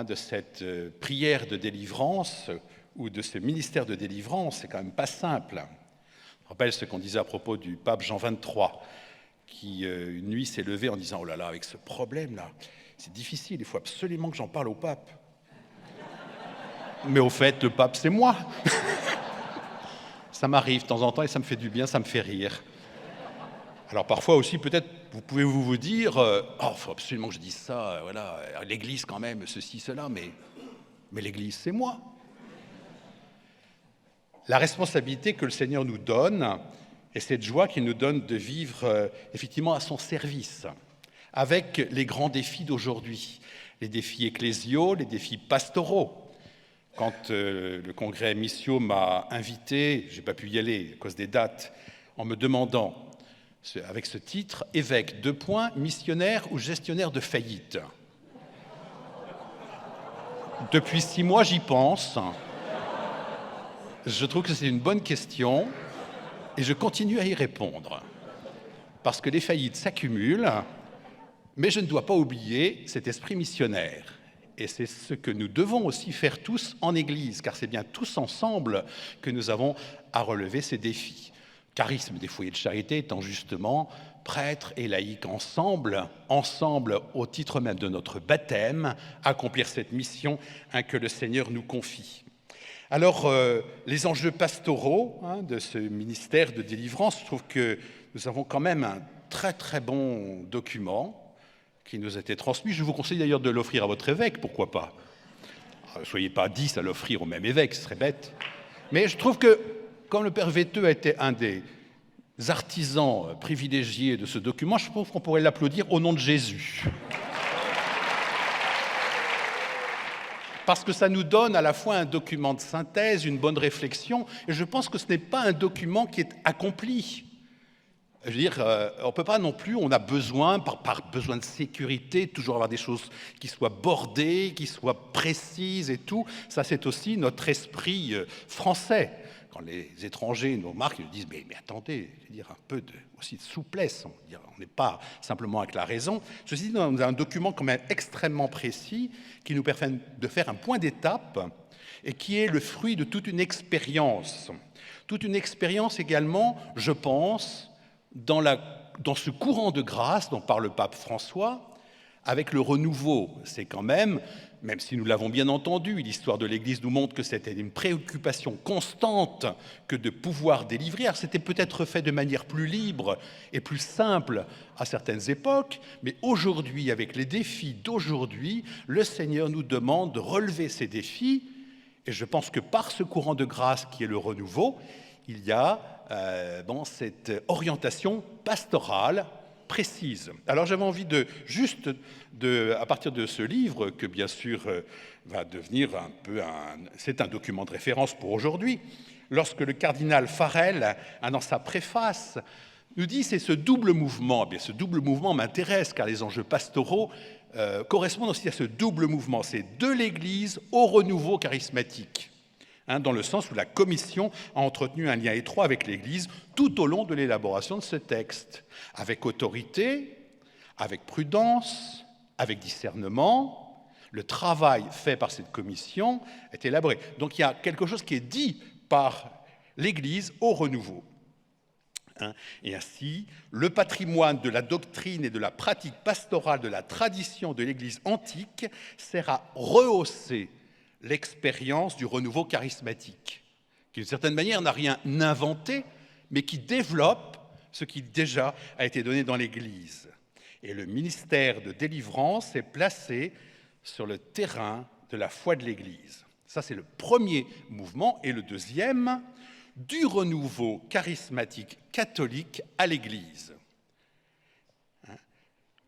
de cette prière de délivrance ou de ce ministère de délivrance, c'est quand même pas simple. Je rappelle ce qu'on disait à propos du pape Jean XXIII, qui une nuit s'est levé en disant « Oh là là, avec ce problème-là, c'est difficile, il faut absolument que j'en parle au pape. » Mais au fait, le pape, c'est moi. Ça m'arrive de temps en temps et ça me fait du bien, ça me fait rire. Alors parfois aussi, peut-être, vous pouvez vous dire « Oh, il faut absolument que je dise ça, voilà, l'Église quand même, ceci, cela, mais l'Église, c'est moi. » La responsabilité que le Seigneur nous donne et cette joie qu'il nous donne de vivre effectivement à son service, avec les grands défis d'aujourd'hui, les défis ecclésiaux, les défis pastoraux. Quand le congrès Missio m'a invité, je n'ai pas pu y aller à cause des dates, en me demandant, avec ce titre, « Évêque, missionnaire ou gestionnaire de faillite ?» Depuis 6 mois, j'y pense. Je trouve que c'est une bonne question et je continue à y répondre. Parce que les faillites s'accumulent, mais je ne dois pas oublier cet esprit missionnaire. Et c'est ce que nous devons aussi faire tous en Église, car c'est bien tous ensemble que nous avons à relever ces défis. Charisme des foyers de charité étant justement prêtres et laïcs ensemble, au titre même de notre baptême, accomplir cette mission que le Seigneur nous confie. Alors, les enjeux pastoraux de ce ministère de délivrance, je trouve que nous avons quand même un très très bon document qui nous a été transmis. Je vous conseille d'ailleurs de l'offrir à votre évêque, pourquoi pas. Ne soyez pas 10 à l'offrir au même évêque, ce serait bête. Mais je trouve que, comme le Père Véteux a été un des artisans privilégiés de ce document, je trouve qu'on pourrait l'applaudir au nom de Jésus. Parce que ça nous donne à la fois un document de synthèse, une bonne réflexion, et je pense que ce n'est pas un document qui est accompli. Je veux dire, on ne peut pas non plus, on a besoin, par besoin de sécurité, toujours avoir des choses qui soient bordées, qui soient précises et tout. Ça, c'est aussi notre esprit français. Quand les étrangers nous remarquent, ils nous disent « mais attendez, je veux dire, un peu aussi de souplesse, on n'est pas simplement avec la raison ». Ceci dit, nous avons un document quand même extrêmement précis qui nous permet de faire un point d'étape et qui est le fruit de toute une expérience. Toute une expérience également, je pense, dans ce courant de grâce dont parle le pape François, avec le renouveau. C'est quand même si nous l'avons bien entendu, l'histoire de l'Église nous montre que c'était une préoccupation constante que de pouvoir délivrer. Alors c'était peut-être fait de manière plus libre et plus simple à certaines époques, mais aujourd'hui, avec les défis d'aujourd'hui, le Seigneur nous demande de relever ces défis. Et je pense que par ce courant de grâce qui est le renouveau, il y a cette orientation pastorale précise. Alors j'avais envie à partir de ce livre, que bien sûr va devenir c'est un document de référence pour aujourd'hui, lorsque le cardinal Farel, dans sa préface, nous dit c'est ce double mouvement. Eh bien, ce double mouvement m'intéresse, car les enjeux pastoraux correspondent aussi à ce double mouvement. C'est de l'Église au renouveau charismatique. Dans le sens où la Commission a entretenu un lien étroit avec l'Église tout au long de l'élaboration de ce texte, avec autorité, avec prudence, avec discernement. Le travail fait par cette Commission est élaboré. Donc il y a quelque chose qui est dit par l'Église au renouveau. Et ainsi, le patrimoine de la doctrine et de la pratique pastorale de la tradition de l'Église antique sert à rehausser l'expérience du renouveau charismatique, qui d'une certaine manière n'a rien inventé, mais qui développe ce qui déjà a été donné dans l'Église. Et le ministère de délivrance est placé sur le terrain de la foi de l'Église. Ça, c'est le premier mouvement. Et le deuxième, du renouveau charismatique catholique à l'Église.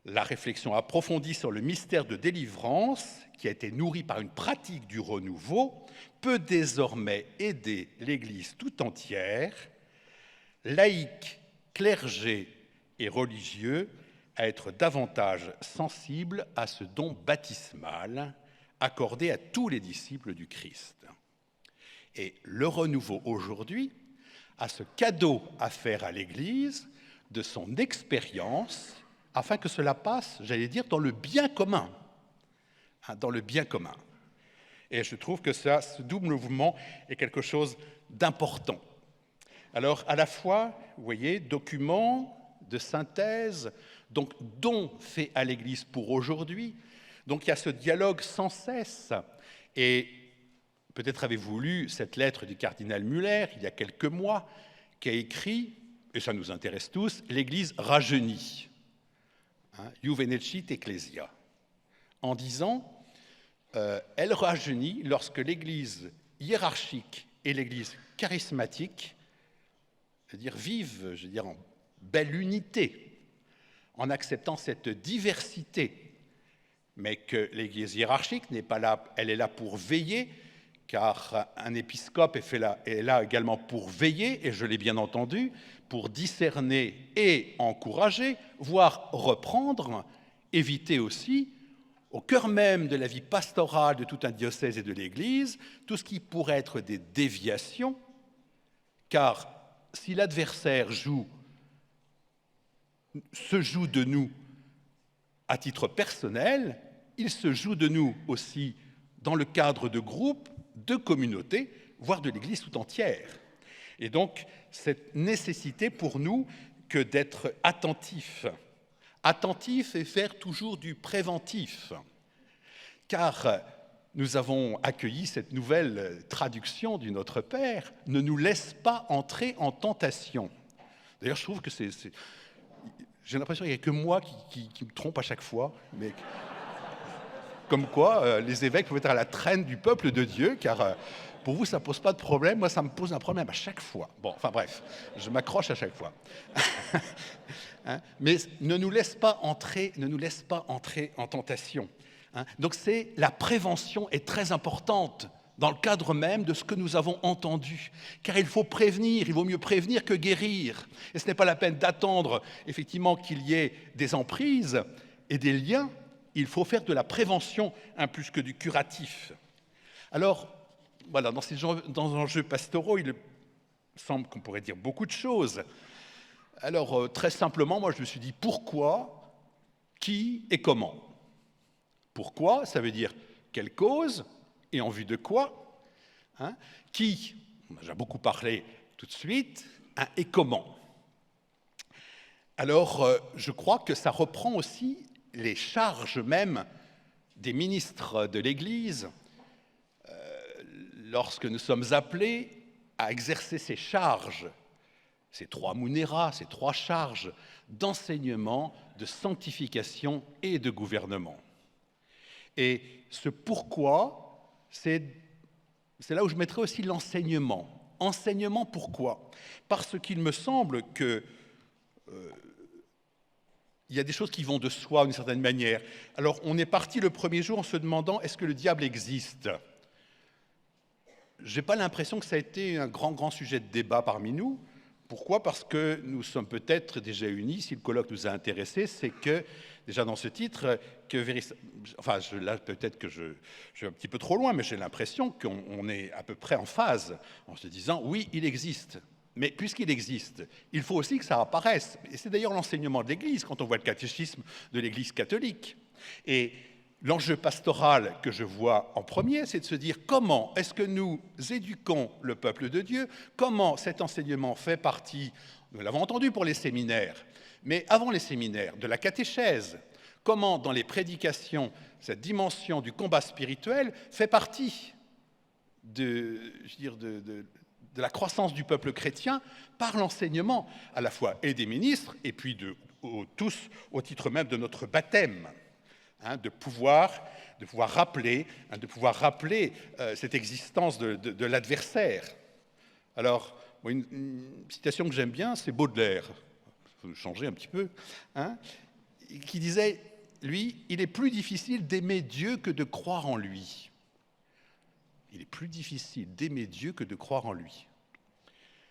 La réflexion approfondie sur le mystère de délivrance, qui a été nourri par une pratique du renouveau, peut désormais aider l'Église tout entière, laïcs, clergés et religieux, à être davantage sensibles à ce don baptismal accordé à tous les disciples du Christ. Et le renouveau aujourd'hui a ce cadeau à faire à l'Église de son expérience, afin que cela passe, j'allais dire, dans le bien commun. Dans le bien commun. Et je trouve que ce double mouvement est quelque chose d'important. Alors, à la fois, vous voyez, document de synthèse, donc don fait à l'Église pour aujourd'hui. Donc il y a ce dialogue sans cesse. Et peut-être avez-vous lu cette lettre du cardinal Müller, il y a quelques mois, qui a écrit, et ça nous intéresse tous, l'Église rajeunit. Juvenecit Ecclesia. En disant, elle rajeunit lorsque l'Église hiérarchique et l'Église charismatique, vivent, en belle unité, en acceptant cette diversité, mais que l'Église hiérarchique n'est pas là, elle est là pour veiller, car un épiscope est là également pour veiller, et je l'ai bien entendu, pour discerner et encourager, voire reprendre, éviter aussi, au cœur même de la vie pastorale de tout un diocèse et de l'Église, tout ce qui pourrait être des déviations, car si l'adversaire se joue de nous à titre personnel, il se joue de nous aussi dans le cadre de groupes, de communautés, voire de l'Église tout entière. Et donc, cette nécessité pour nous que d'être attentifs et faire toujours du préventif, car nous avons accueilli cette nouvelle traduction du Notre Père, ne nous laisse pas entrer en tentation. D'ailleurs, je trouve que j'ai l'impression qu'il n'y a que moi qui me trompe à chaque fois, mais comme quoi les évêques peuvent être à la traîne du peuple de Dieu, car pour vous, ça ne pose pas de problème, moi, ça me pose un problème à chaque fois. Bon, enfin bref, je m'accroche à chaque fois. Mais ne nous laisse pas entrer en tentation. Donc la prévention est très importante dans le cadre même de ce que nous avons entendu. Car il faut prévenir, il vaut mieux prévenir que guérir. Et ce n'est pas la peine d'attendre effectivement qu'il y ait des emprises et des liens. Il faut faire de la prévention plus que du curatif. Alors, voilà, dans ces enjeux pastoraux, il semble qu'on pourrait dire beaucoup de choses. Alors, très simplement, moi je me suis dit pourquoi, qui et comment. Pourquoi, ça veut dire quelle cause et en vue de quoi. Qui, on a déjà beaucoup parlé tout de suite, et comment. Alors, je crois que ça reprend aussi les charges même des ministres de l'Église lorsque nous sommes appelés à exercer ces charges, ces trois munera, ces trois charges d'enseignement, de sanctification et de gouvernement. Et ce pourquoi, c'est là où je mettrai aussi l'enseignement. Enseignement pourquoi ? Parce qu'il me semble que il y a des choses qui vont de soi d'une certaine manière. Alors, on est parti le premier jour en se demandant est-ce que le diable existe ? Je n'ai pas l'impression que ça a été un grand sujet de débat parmi nous. Pourquoi ? Parce que nous sommes peut-être déjà unis, si le colloque nous a intéressés, c'est que, déjà dans ce titre, là peut-être que je vais un petit peu trop loin, mais j'ai l'impression qu'on est à peu près en phase, en se disant, oui, il existe. Mais puisqu'il existe, il faut aussi que ça apparaisse. Et c'est d'ailleurs l'enseignement de l'Église, quand on voit le catéchisme de l'Église catholique. Et L'enjeu pastoral que je vois en premier, c'est de se dire comment est-ce que nous éduquons le peuple de Dieu, comment cet enseignement fait partie, nous l'avons entendu pour les séminaires, mais avant les séminaires, de la catéchèse, comment dans les prédications, cette dimension du combat spirituel fait partie de la croissance du peuple chrétien par l'enseignement à la fois et des ministres et puis tous au titre même de notre baptême. De pouvoir rappeler cette existence de l'adversaire. Alors, une citation que j'aime bien, c'est Baudelaire, il faut changer un petit peu, qui disait, lui, il est plus difficile d'aimer Dieu que de croire en lui. Il est plus difficile d'aimer Dieu que de croire en lui.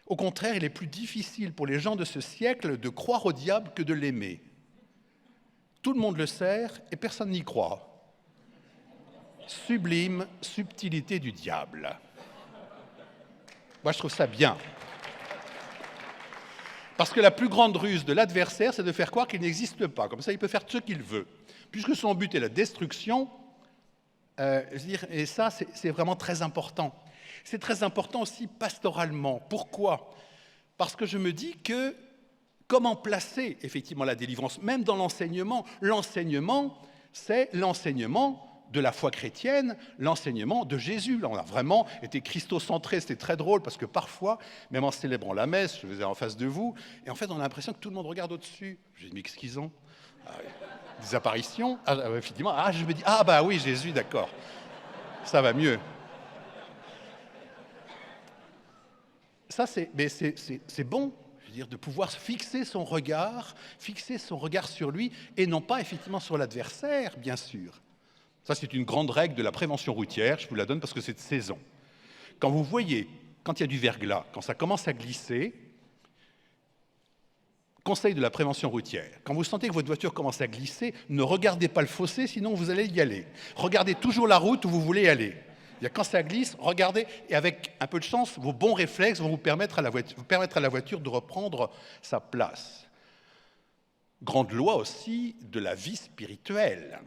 Au contraire, il est plus difficile pour les gens de ce siècle de croire au diable que de l'aimer. Tout le monde le sert et personne n'y croit. Sublime subtilité du diable. Moi, je trouve ça bien. Parce que la plus grande ruse de l'adversaire, c'est de faire croire qu'il n'existe pas. Comme ça, il peut faire ce qu'il veut. Puisque son but est la destruction, et ça, c'est vraiment très important. C'est très important aussi pastoralement. Pourquoi ? Parce que je me dis que comment placer effectivement la délivrance, même dans l'enseignement. L'enseignement, c'est l'enseignement de la foi chrétienne, l'enseignement de Jésus. Là, on a vraiment été christocentré, c'était très drôle, parce que parfois, même en célébrant la messe, je faisais en face de vous, et en fait, on a l'impression que tout le monde regarde au-dessus. J'ai dit, mais qu'est-ce qu'ils ont ? Des apparitions ? Effectivement, je me dis, bah oui, Jésus, d'accord. Ça va mieux. Ça, c'est bon. De pouvoir fixer son regard sur lui, et non pas effectivement sur l'adversaire, bien sûr. Ça, c'est une grande règle de la prévention routière, je vous la donne parce que c'est de saison. Quand vous voyez, quand il y a du verglas, quand ça commence à glisser, conseil de la prévention routière, quand vous sentez que votre voiture commence à glisser, ne regardez pas le fossé, sinon vous allez y aller. Regardez toujours la route où vous voulez aller. Quand ça glisse, regardez, et avec un peu de chance, vos bons réflexes vont vous permettre à la voiture de reprendre sa place. Grande loi aussi de la vie spirituelle.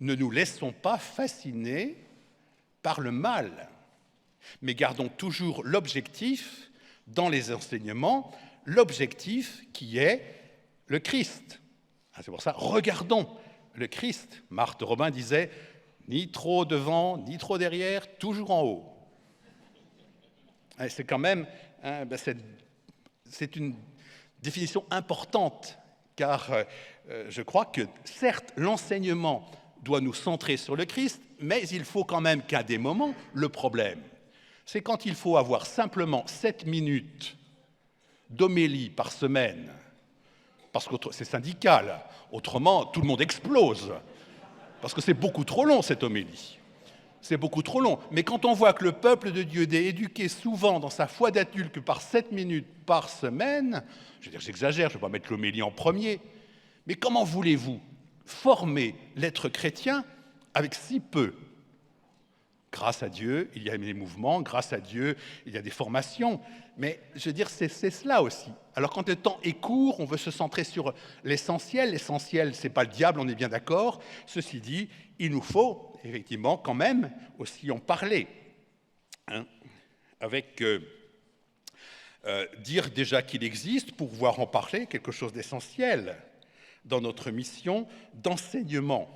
Ne nous laissons pas fasciner par le mal, mais gardons toujours l'objectif dans les enseignements, l'objectif qui est le Christ. C'est pour ça, regardons le Christ. Marthe Robin disait, ni trop devant, ni trop derrière, toujours en haut. C'est quand même, c'est une définition importante, car je crois que, certes, l'enseignement doit nous centrer sur le Christ, mais il faut quand même qu'à des moments, le problème, c'est quand il faut avoir simplement 7 minutes d'homélie par semaine, parce que c'est syndical, autrement, tout le monde explose. Parce que c'est beaucoup trop long, cette homélie. C'est beaucoup trop long. Mais quand on voit que le peuple de Dieu est éduqué souvent dans sa foi d'adulte que par 7 minutes par semaine, j'exagère, je ne vais pas mettre l'homélie en premier, mais comment voulez-vous former l'être chrétien avec si peu ? Grâce à Dieu, il y a des mouvements, grâce à Dieu, il y a des formations, mais c'est cela aussi. Alors quand le temps est court, on veut se centrer sur l'essentiel. L'essentiel, ce n'est pas le diable, on est bien d'accord. Ceci dit, il nous faut effectivement quand même aussi en parler. Dire déjà qu'il existe, pour pouvoir en parler, quelque chose d'essentiel dans notre mission d'enseignement.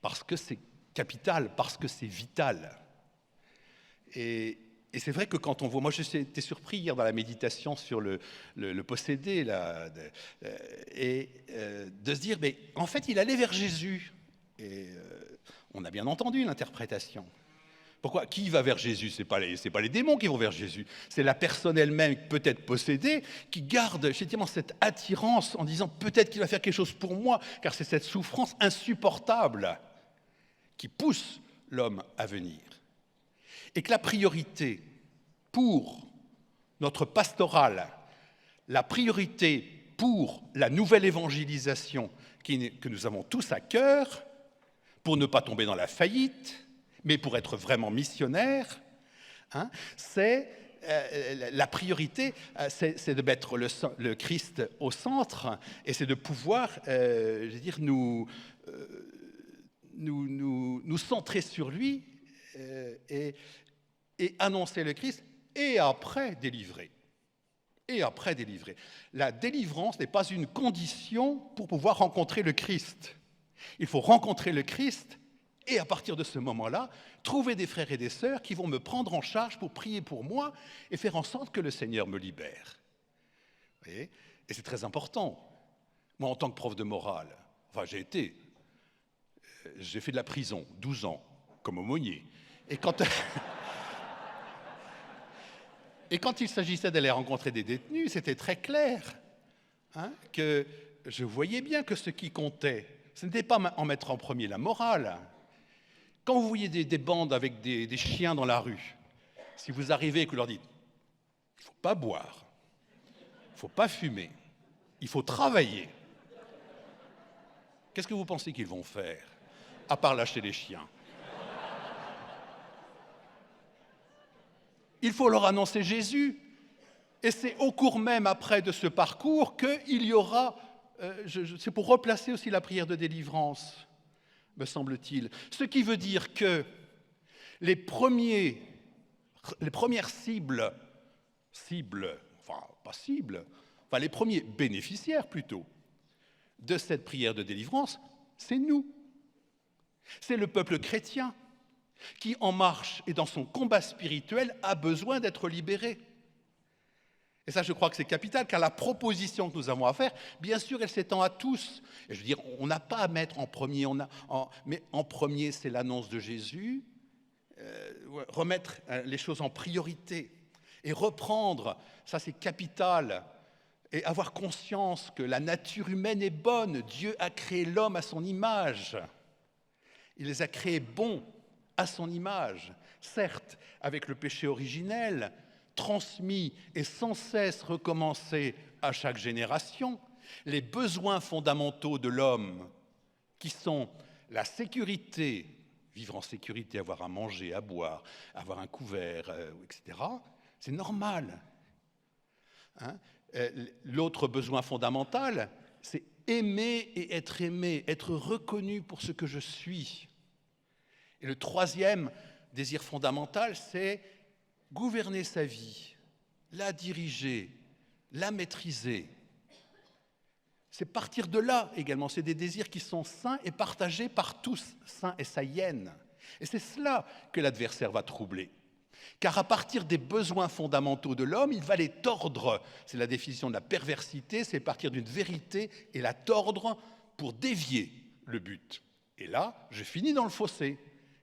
Parce que c'est capital, parce que c'est vital. Et c'est vrai que quand on voit... Moi, j'étais surpris hier dans la méditation sur le possédé, de se dire, mais en fait, il allait vers Jésus. Et on a bien entendu l'interprétation. Pourquoi ? Qui va vers Jésus ? C'est pas les démons qui vont vers Jésus. C'est la personne elle-même, peut-être possédée, qui garde effectivement cette attirance en disant, peut-être qu'il va faire quelque chose pour moi, car c'est cette souffrance insupportable qui pousse l'homme à venir. Et que la priorité pour notre pastorale, la priorité pour la nouvelle évangélisation que nous avons tous à cœur, pour ne pas tomber dans la faillite, mais pour être vraiment missionnaire, c'est la priorité, c'est de mettre le Christ au centre et c'est de pouvoir, je veux dire, nous centrer sur lui et annoncer le Christ et après délivrer. Et après délivrer. La délivrance n'est pas une condition pour pouvoir rencontrer le Christ. Il faut rencontrer le Christ et à partir de ce moment-là, trouver des frères et des sœurs qui vont me prendre en charge pour prier pour moi et faire en sorte que le Seigneur me libère. Vous voyez ? Et c'est très important. Moi, en tant que prof de morale, enfin j'ai fait de la prison, 12 ans, comme aumônier. Et quand il s'agissait d'aller rencontrer des détenus, c'était très clair que je voyais bien que ce qui comptait, ce n'était pas en mettre en premier la morale. Quand vous voyez des bandes avec des chiens dans la rue, si vous arrivez et que vous leur dites « il ne faut pas boire, il ne faut pas fumer, il faut travailler », qu'est-ce que vous pensez qu'ils vont faire, à part lâcher les chiens? Il faut leur annoncer Jésus. Et c'est au cours même après de ce parcours qu'il y aura, c'est pour replacer aussi la prière de délivrance, me semble-t-il. Ce qui veut dire que les premières cibles, les premiers bénéficiaires plutôt, de cette prière de délivrance, c'est nous. C'est le peuple chrétien qui, en marche et dans son combat spirituel, a besoin d'être libéré. Et ça, je crois que c'est capital, car la proposition que nous avons à faire, bien sûr, elle s'étend à tous. Et je veux dire, on n'a pas à mettre en premier, mais en premier, c'est l'annonce de Jésus, remettre les choses en priorité et reprendre, ça c'est capital, et avoir conscience que la nature humaine est bonne. Dieu a créé l'homme à son image. Il les a créés bons à son image, certes avec le péché originel, transmis et sans cesse recommencé à chaque génération, les besoins fondamentaux de l'homme, qui sont la sécurité, vivre en sécurité, avoir à manger, à boire, avoir un couvert, etc., c'est normal. L'autre besoin fondamental, c'est aimer et être reconnu pour ce que je suis. Et le troisième désir fondamental, c'est gouverner sa vie, la diriger, la maîtriser. C'est partir de là également. C'est des désirs qui sont sains et partagés par tous, sains et saïennes. Et c'est cela que l'adversaire va troubler. Car à partir des besoins fondamentaux de l'homme, il va les tordre. C'est la définition de la perversité, c'est partir d'une vérité et la tordre pour dévier le but. Et là, je finis dans le fossé.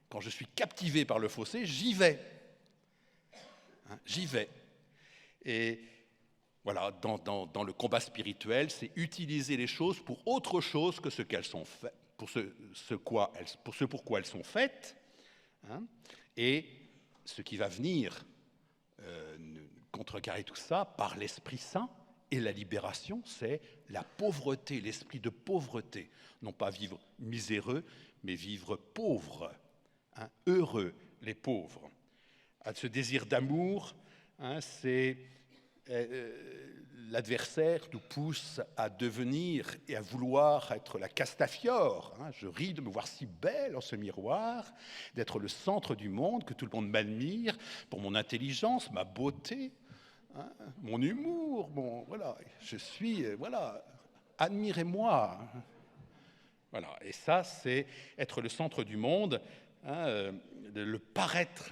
Quand je suis captivé par le fossé, j'y vais. J'y vais. Et voilà, dans le combat spirituel, c'est utiliser les choses pour autre chose que ce qu'elles sont faites, pour ce pourquoi elles sont faites. Et ce qui va venir contrecarrer tout ça par l'Esprit Saint et la libération, c'est la pauvreté, l'esprit de pauvreté. Non pas vivre miséreux, mais vivre pauvre. Heureux les pauvres. Ce désir d'amour, c'est l'adversaire nous pousse à devenir et à vouloir être la Castafiore. Je ris de me voir si belle en ce miroir, d'être le centre du monde, que tout le monde m'admire pour mon intelligence, ma beauté, mon humour. Voilà, je suis, admirez-moi. Voilà, et ça, c'est être le centre du monde. Le paraître,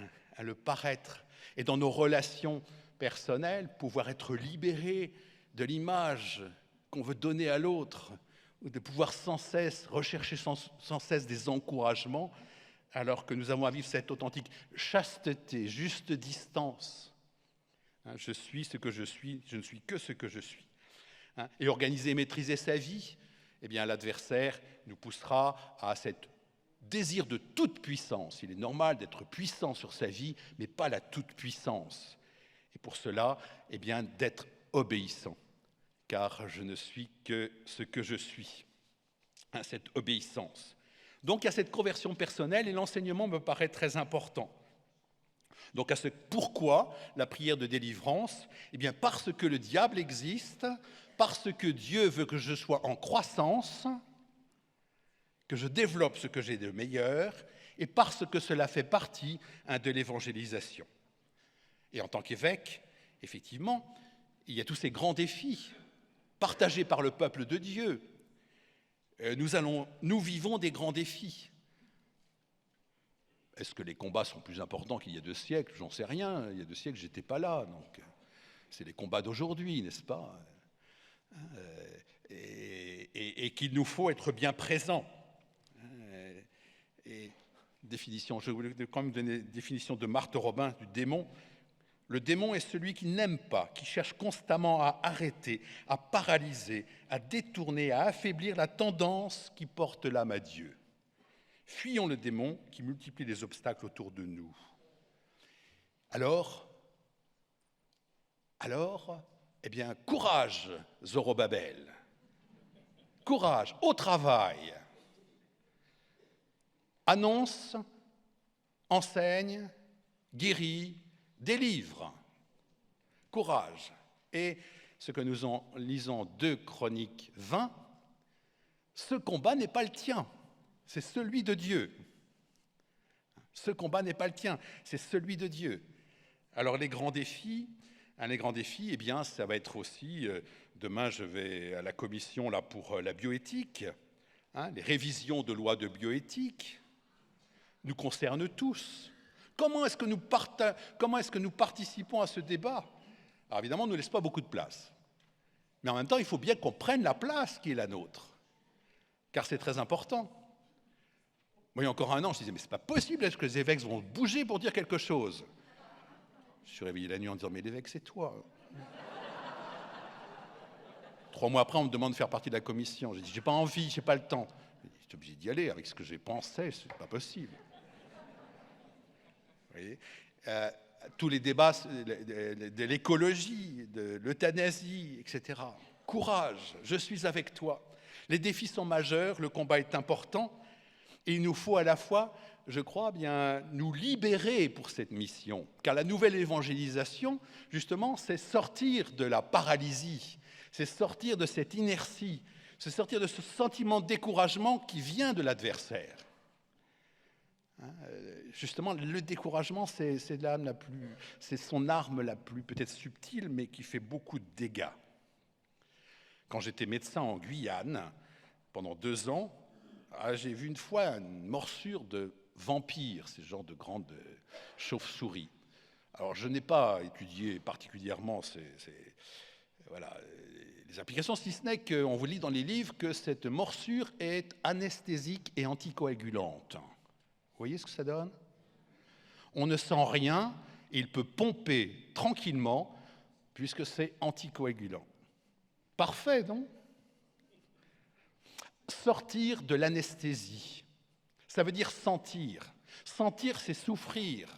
et dans nos relations personnelles, pouvoir être libéré de l'image qu'on veut donner à l'autre, ou de pouvoir sans cesse rechercher sans cesse des encouragements, alors que nous avons à vivre cette authentique chasteté, juste distance. Je suis ce que je suis, je ne suis que ce que je suis. Et organiser et maîtriser sa vie, eh bien l'adversaire nous poussera à cette désir de toute puissance. Il est normal d'être puissant sur sa vie, mais pas la toute-puissance. Et pour cela, eh bien, d'être obéissant, car je ne suis que ce que je suis. Cette obéissance. Donc, il y a cette conversion personnelle et l'enseignement me paraît très important. Donc, pourquoi la prière de délivrance? Eh bien, parce que le diable existe, parce que Dieu veut que je sois en croissance, que je développe ce que j'ai de meilleur, et parce que cela fait partie de l'évangélisation. Et en tant qu'évêque, effectivement, il y a tous ces grands défis partagés par le peuple de Dieu. Nous vivons des grands défis. Est-ce que les combats sont plus importants qu'il y a 2 siècles? J'en sais rien. Il y a 2 siècles, je n'étais pas là. Donc, c'est les combats d'aujourd'hui, n'est-ce pas? Et qu'il nous faut être bien présents. Et je voulais quand même donner une définition de Marthe Robin du démon. Le démon est celui qui n'aime pas, qui cherche constamment à arrêter, à paralyser, à détourner, à affaiblir la tendance qui porte l'âme à Dieu. Fuyons le démon qui multiplie les obstacles autour de nous. Alors, eh bien, courage, Zorobabel. Courage, au travail. Annonce, enseigne, guérit, délivre. Courage. Et ce que nous en lisons 2 Chroniques 20, ce combat n'est pas le tien, c'est celui de Dieu. Ce combat n'est pas le tien, c'est celui de Dieu. Alors les grands défis, eh bien, ça va être aussi, demain je vais à la commission là, pour la bioéthique, les révisions de lois de bioéthique nous concernent tous. Comment est-ce que nous participons à ce débat? Alors évidemment, on ne nous laisse pas beaucoup de place. Mais en même temps, il faut bien qu'on prenne la place qui est la nôtre, car c'est très important. Moi, il y a encore un an, je disais, mais c'est pas possible, est-ce que les évêques vont bouger pour dire quelque chose? Je suis réveillé la nuit en disant, mais l'évêque, c'est toi. 3 mois après, on me demande de faire partie de la commission. J'ai dit, j'ai pas envie, j'ai pas le temps. J'étais obligé d'y aller, avec ce que j'ai pensé, c'est pas possible. Vous voyez, tous les débats de l'écologie, de l'euthanasie, etc. Courage, je suis avec toi. Les défis sont majeurs, le combat est important, et il nous faut à la fois, je crois, bien nous libérer pour cette mission. Car la nouvelle évangélisation, justement, c'est sortir de la paralysie, c'est sortir de cette inertie, c'est sortir de ce sentiment de découragement qui vient de l'adversaire. Justement, le découragement, c'est son arme la plus peut-être subtile, mais qui fait beaucoup de dégâts. Quand j'étais médecin en Guyane, pendant 2 ans, j'ai vu une fois une morsure de vampire, ces genres de grandes chauves-souris. Alors, je n'ai pas étudié particulièrement les applications, si ce n'est qu'on vous lit dans les livres que cette morsure est anesthésique et anticoagulante. Vous voyez ce que ça donne? On ne sent rien et il peut pomper tranquillement puisque c'est anticoagulant. Parfait, non? Sortir de l'anesthésie, ça veut dire sentir. Sentir, c'est souffrir.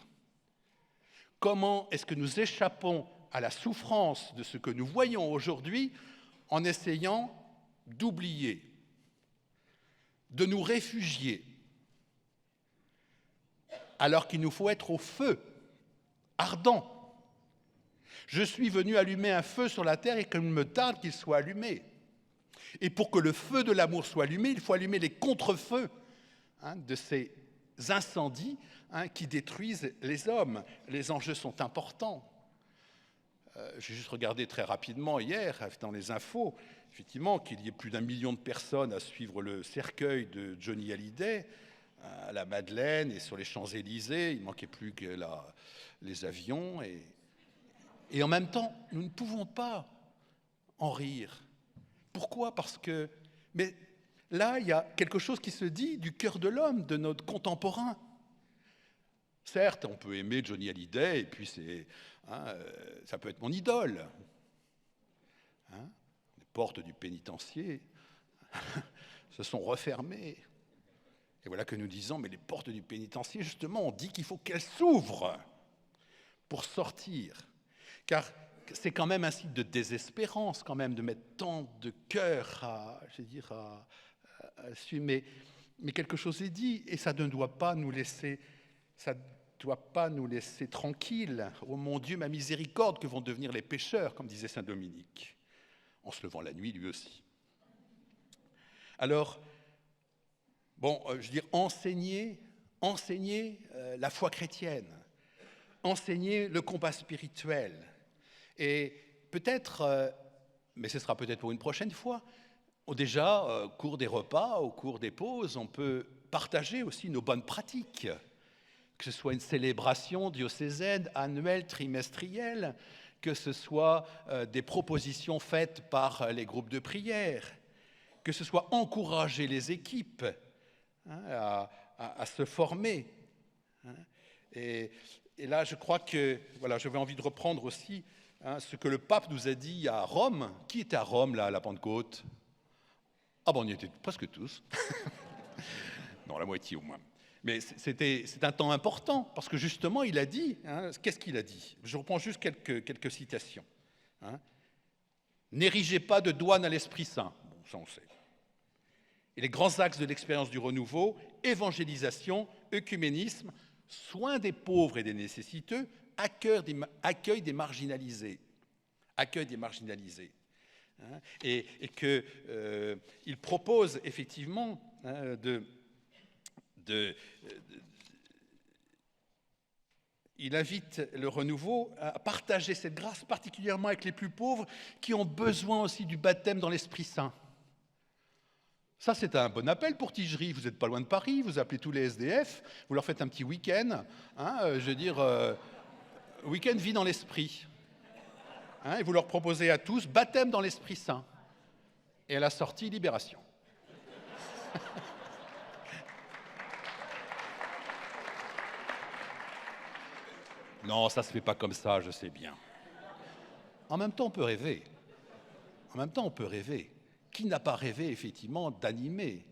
Comment est-ce que nous échappons à la souffrance de ce que nous voyons aujourd'hui en essayant d'oublier, de nous réfugier, alors qu'il nous faut être au feu, ardent. Je suis venu allumer un feu sur la terre et qu'il me tarde qu'il soit allumé. Et pour que le feu de l'amour soit allumé, il faut allumer les contre-feux de ces incendies qui détruisent les hommes. Les enjeux sont importants. J'ai juste regardé très rapidement hier, dans les infos, effectivement, qu'il y ait plus d'1 million de personnes à suivre le cercueil de Johnny Hallyday, à la Madeleine et sur les Champs-Élysées, il ne manquait plus que les avions. Et en même temps, nous ne pouvons pas en rire. Pourquoi? Parce que... Mais là, il y a quelque chose qui se dit du cœur de l'homme, de notre contemporain. Certes, on peut aimer Johnny Hallyday, et puis ça peut être mon idole. Les portes du pénitencier se sont refermées. Et voilà que nous disons, mais les portes du pénitencier, justement, on dit qu'il faut qu'elles s'ouvrent pour sortir. Car c'est quand même un signe de désespérance, quand même, de mettre tant de cœur à suivre. Mais quelque chose est dit, et ça ne doit pas nous laisser, ça doit pas nous laisser tranquilles. Ô mon Dieu, ma miséricorde, que vont devenir les pécheurs, comme disait saint Dominique, en se levant la nuit lui aussi. Alors, bon, je veux dire, enseigner la foi chrétienne, enseigner le combat spirituel. Et peut-être, mais ce sera peut-être pour une prochaine fois, déjà, au cours des repas, au cours des pauses, on peut partager aussi nos bonnes pratiques, que ce soit une célébration diocésaine, annuelle, trimestrielle, que ce soit des propositions faites par les groupes de prière, que ce soit encourager les équipes à se former. Et là, je crois que, voilà, j'avais envie de reprendre aussi ce que le pape nous a dit à Rome. Qui était à Rome, là, à la Pentecôte? Ah bon, on y était presque tous. Non, la moitié au moins. Mais c'est un temps important, parce que justement, il a dit, qu'est-ce qu'il a dit? Je reprends juste quelques citations. N'érigez pas de douane à l'Esprit Saint. Bon, ça on sait. Et les grands axes de l'expérience du renouveau, évangélisation, œcuménisme, soin des pauvres et des nécessiteux, accueil des marginalisés. Accueil des marginalisés. Et qu'il propose effectivement il invite le renouveau à partager cette grâce, particulièrement avec les plus pauvres, qui ont besoin aussi du baptême dans l'Esprit Saint. Ça, c'est un bon appel pour Tigerie. Vous n'êtes pas loin de Paris, vous appelez tous les SDF, vous leur faites un petit week-end, je veux dire, week-end vie dans l'Esprit. Et vous leur proposez à tous baptême dans l'Esprit Saint. Et à la sortie, libération. Non, ça ne se fait pas comme ça, je sais bien. En même temps, on peut rêver. Qui n'a pas rêvé, effectivement, d'animer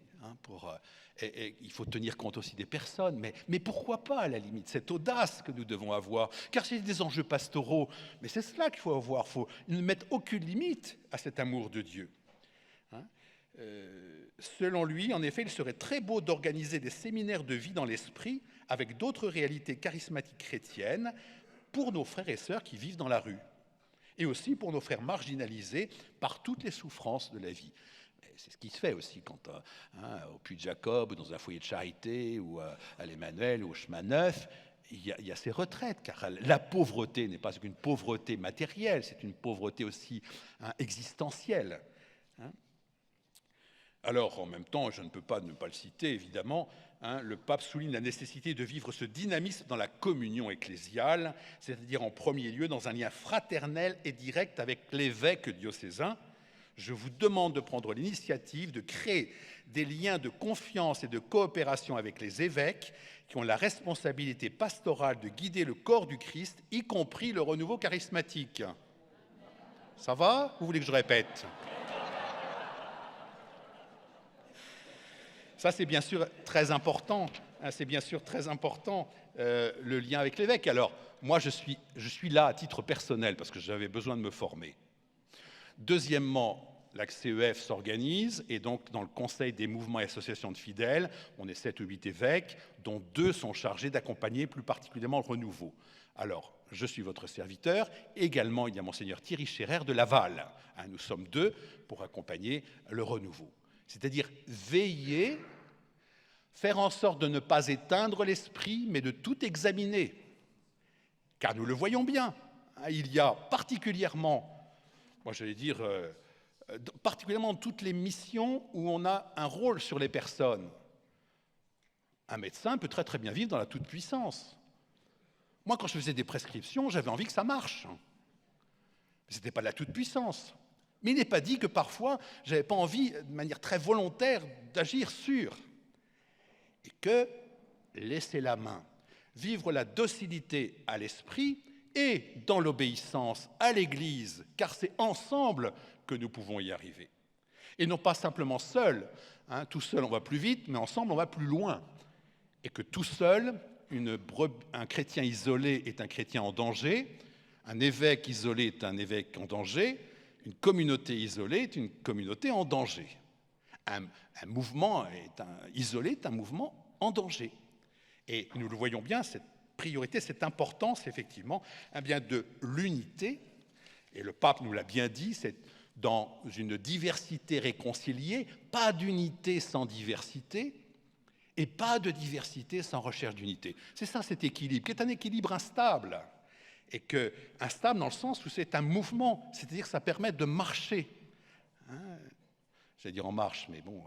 et il faut tenir compte aussi des personnes. Mais pourquoi pas, à la limite, cette audace que nous devons avoir? Car c'est des enjeux pastoraux. Mais c'est cela qu'il faut avoir. Il faut ne mettre aucune limite à cet amour de Dieu. Selon lui, en effet, il serait très beau d'organiser des séminaires de vie dans l'esprit avec d'autres réalités charismatiques chrétiennes pour nos frères et sœurs qui vivent dans la rue et aussi pour nos frères marginalisés par toutes les souffrances de la vie. C'est ce qui se fait aussi quand au Puy de Jacob, ou dans un foyer de charité, ou à l'Emmanuel, ou au Chemin Neuf, il y a ces retraites, car la pauvreté n'est pas qu'une pauvreté matérielle, c'est une pauvreté aussi existentielle. Alors, en même temps, je ne peux pas ne pas le citer, évidemment, le pape souligne la nécessité de vivre ce dynamisme dans la communion ecclésiale, c'est-à-dire en premier lieu dans un lien fraternel et direct avec l'évêque diocésain. Je vous demande de prendre l'initiative de créer des liens de confiance et de coopération avec les évêques qui ont la responsabilité pastorale de guider le corps du Christ, y compris le renouveau charismatique. Ça va? Vous voulez que je répète? Ça, c'est bien sûr très important. Le lien avec l'évêque. Alors, moi, je suis là à titre personnel parce que j'avais besoin de me former. Deuxièmement, la CEF s'organise et donc dans le Conseil des mouvements et associations de fidèles, on est 7 ou 8 évêques, dont 2 sont chargés d'accompagner plus particulièrement le renouveau. Alors, je suis votre serviteur. Également, il y a Monseigneur Thierry Scherer de Laval. Nous sommes 2 pour accompagner le renouveau. C'est-à-dire veiller, faire en sorte de ne pas éteindre l'esprit, mais de tout examiner. Car nous le voyons bien, il y a particulièrement, particulièrement toutes les missions où on a un rôle sur les personnes. Un médecin peut très très bien vivre dans la toute-puissance. Moi, quand je faisais des prescriptions, j'avais envie que ça marche. Mais ce n'était pas de la toute-puissance. Mais il n'est pas dit que parfois, je n'avais pas envie, de manière très volontaire, d'agir sur. Et que laisser la main, vivre la docilité à l'esprit et dans l'obéissance à l'Église, car c'est ensemble que nous pouvons y arriver. Et non pas simplement seul. Tout seul, on va plus vite, mais ensemble, on va plus loin. Et que tout seul, un chrétien isolé est un chrétien en danger, un évêque isolé est un évêque en danger, une communauté isolée est une communauté en danger. Un mouvement isolé est un mouvement en danger. Et nous le voyons bien, priorité, cette importance, effectivement, bien de l'unité. Et le pape nous l'a bien dit, c'est dans une diversité réconciliée, pas d'unité sans diversité, et pas de diversité sans recherche d'unité. C'est ça cet équilibre, qui est un équilibre instable, et instable dans le sens où c'est un mouvement, c'est-à-dire que ça permet de marcher. J'allais dire en marche, mais bon,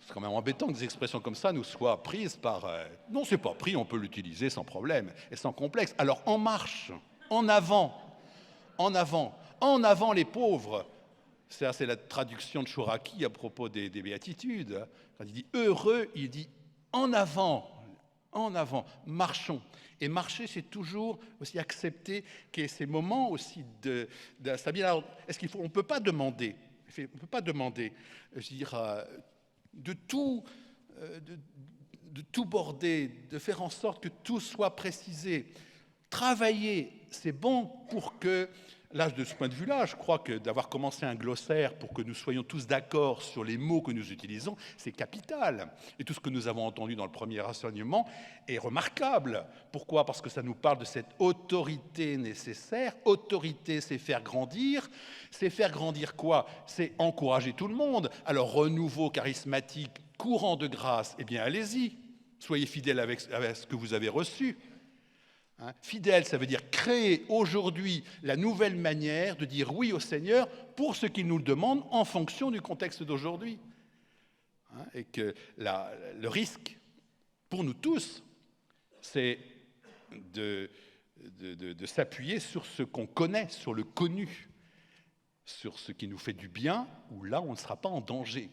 c'est quand même embêtant que des expressions comme ça nous soient prises par... Non, c'est pas pris, on peut l'utiliser sans problème et sans complexe. Alors en marche, en avant, en avant, en avant les pauvres. Ça, c'est la traduction de Chouraki à propos des béatitudes. Quand il dit heureux, il dit en avant, marchons. Et marcher, c'est toujours aussi accepter qu'il y ait ces moments aussi de stabilité. Alors, on ne peut pas demander, je veux dire, de tout border, de faire en sorte que tout soit précisé. Travailler, c'est bon pour que, là, de ce point de vue-là, je crois que d'avoir commencé un glossaire pour que nous soyons tous d'accord sur les mots que nous utilisons, c'est capital. Et tout ce que nous avons entendu dans le premier enseignement est remarquable. Pourquoi ? Parce que ça nous parle de cette autorité nécessaire. Autorité, c'est faire grandir. C'est faire grandir quoi ? C'est encourager tout le monde. Alors, renouveau charismatique, courant de grâce, eh bien, allez-y. Soyez fidèles avec ce que vous avez reçu. Fidèle, ça veut dire créer aujourd'hui la nouvelle manière de dire oui au Seigneur pour ce qu'il nous demande en fonction du contexte d'aujourd'hui. Et que le risque pour nous tous, c'est de s'appuyer sur ce qu'on connaît, sur le connu, sur ce qui nous fait du bien, où là on ne sera pas en danger.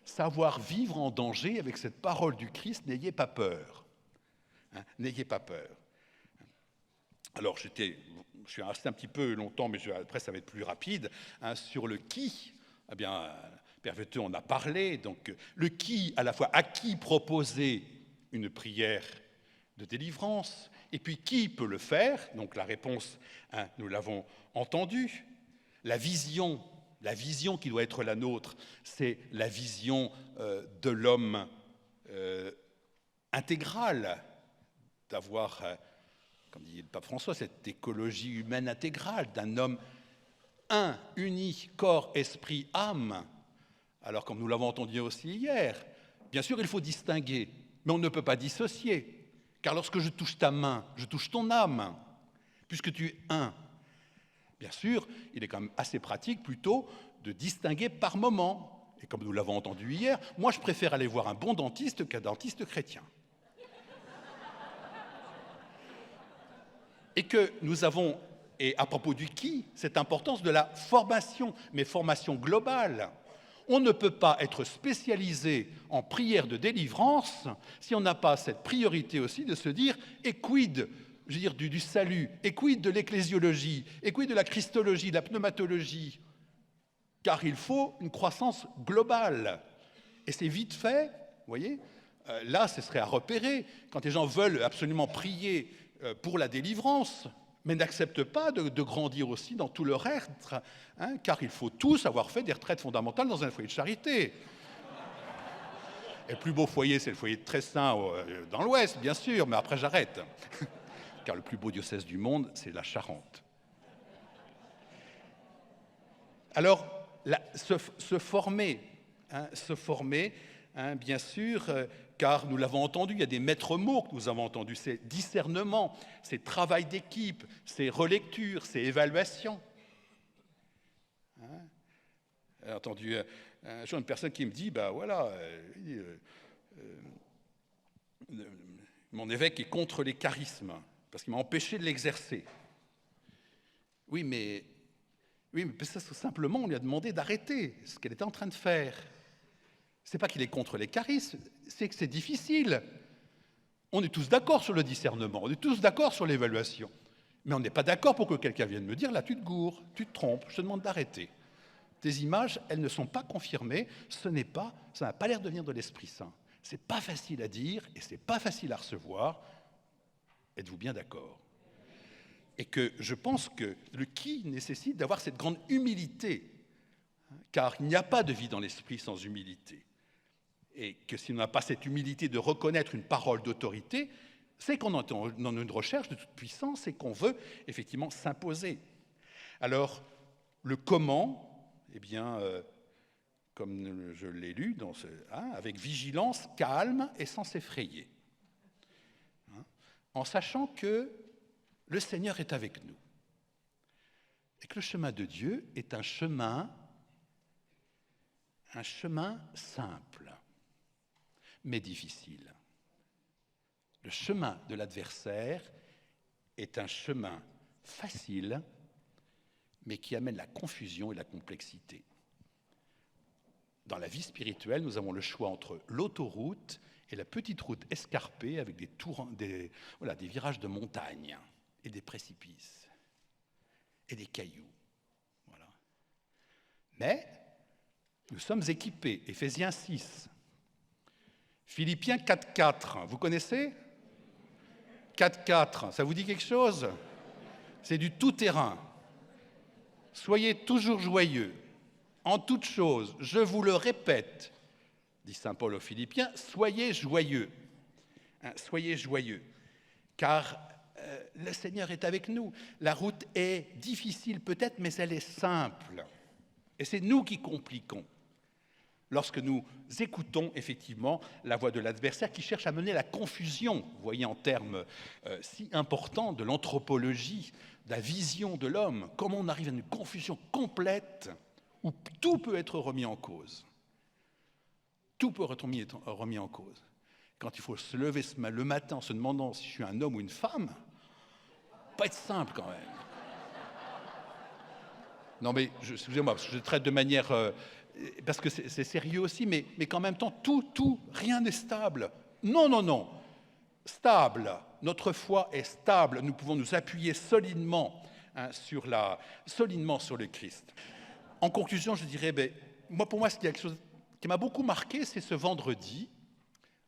Savoir vivre en danger avec cette parole du Christ, n'ayez pas peur. N'ayez pas peur. Alors, je suis resté un petit peu longtemps, mais après, ça va être plus rapide. Sur le qui, eh bien, Père Veteux en a parlé. Donc, le qui, à la fois à qui proposer une prière de délivrance, et puis qui peut le faire. Donc, la réponse, nous l'avons entendue. La vision qui doit être la nôtre, c'est la vision de l'homme intégral, d'avoir... comme dit le pape François, cette écologie humaine intégrale d'un homme un, uni, corps, esprit, âme. Alors, comme nous l'avons entendu aussi hier, bien sûr, il faut distinguer, mais on ne peut pas dissocier. Car lorsque je touche ta main, je touche ton âme, puisque tu es un. Bien sûr, il est quand même assez pratique plutôt de distinguer par moment. Et comme nous l'avons entendu hier, moi je préfère aller voir un bon dentiste qu'un dentiste chrétien. Et que nous avons, et à propos du qui, cette importance de la formation, mais formation globale. On ne peut pas être spécialisé en prière de délivrance si on n'a pas cette priorité aussi de se dire « et quid ?» je veux dire du salut, et quid de l'ecclésiologie, et quid de la christologie, de la pneumatologie. Car il faut une croissance globale. Et c'est vite fait, vous voyez. Là, ce serait à repérer. Quand les gens veulent absolument prier pour la délivrance, mais n'acceptent pas de grandir aussi dans tout leur être, car il faut tous avoir fait des retraites fondamentales dans un foyer de charité. Et le plus beau foyer, c'est le foyer de Tressin dans l'Ouest, bien sûr, mais après j'arrête. Car le plus beau diocèse du monde, c'est la Charente. Alors, se former, bien sûr, car nous l'avons entendu, il y a des maîtres mots que nous avons entendus, c'est discernement, c'est travail d'équipe, c'est relecture, c'est évaluation. J'ai entendu un jour une personne qui me dit, mon évêque est contre les charismes, parce qu'il m'a empêché de l'exercer. Oui, mais ça, simplement, on lui a demandé d'arrêter ce qu'elle était en train de faire. C'est pas qu'il est contre les charismes, c'est que c'est difficile. On est tous d'accord sur le discernement, on est tous d'accord sur l'évaluation. Mais on n'est pas d'accord pour que quelqu'un vienne me dire, là, tu te gourres, tu te trompes, je te demande d'arrêter. Tes images, elles ne sont pas confirmées, ça n'a pas l'air de venir de l'Esprit Saint. C'est pas facile à dire et c'est pas facile à recevoir. Êtes-vous bien d'accord ? Et que je pense que le qui nécessite d'avoir cette grande humilité, car il n'y a pas de vie dans l'esprit sans humilité. Et que si on n'a pas cette humilité de reconnaître une parole d'autorité, C'est qu'on est dans une recherche de toute puissance et qu'on veut effectivement s'imposer. Alors, le comment, eh bien, comme je l'ai lu, avec vigilance, calme et sans s'effrayer. En sachant que le Seigneur est avec nous. Et que le chemin de Dieu est un chemin simple, mais difficile. Le chemin de l'adversaire est un chemin facile, mais qui amène la confusion et la complexité. Dans la vie spirituelle, nous avons le choix entre l'autoroute et la petite route escarpée avec des virages de montagne et des précipices et des cailloux. Voilà. Mais nous sommes équipés. Éphésiens 6. Philippiens 4.4. Vous connaissez ? 4.4. Ça vous dit quelque chose ? C'est du tout-terrain. Soyez toujours joyeux. En toute chose, je vous le répète, dit saint Paul aux Philippiens, soyez joyeux. Soyez joyeux. Car le Seigneur est avec nous. La route est difficile peut-être, mais elle est simple. Et c'est nous qui compliquons lorsque nous écoutons effectivement la voix de l'adversaire qui cherche à mener la confusion, vous voyez en termes si importants de l'anthropologie, de la vision de l'homme, comment on arrive à une confusion complète où tout peut être remis en cause. Tout peut être remis en cause. Quand il faut se lever le matin en se demandant si je suis un homme ou une femme, pas être simple quand même. Non mais, excusez-moi, parce que je traite de manière... parce que c'est sérieux aussi, mais qu'en même temps, rien n'est stable. Non. Stable. Notre foi est stable. Nous pouvons nous appuyer solidement sur le Christ. En conclusion, je dirais, pour moi, ce quelque chose qui m'a beaucoup marqué, c'est ce vendredi,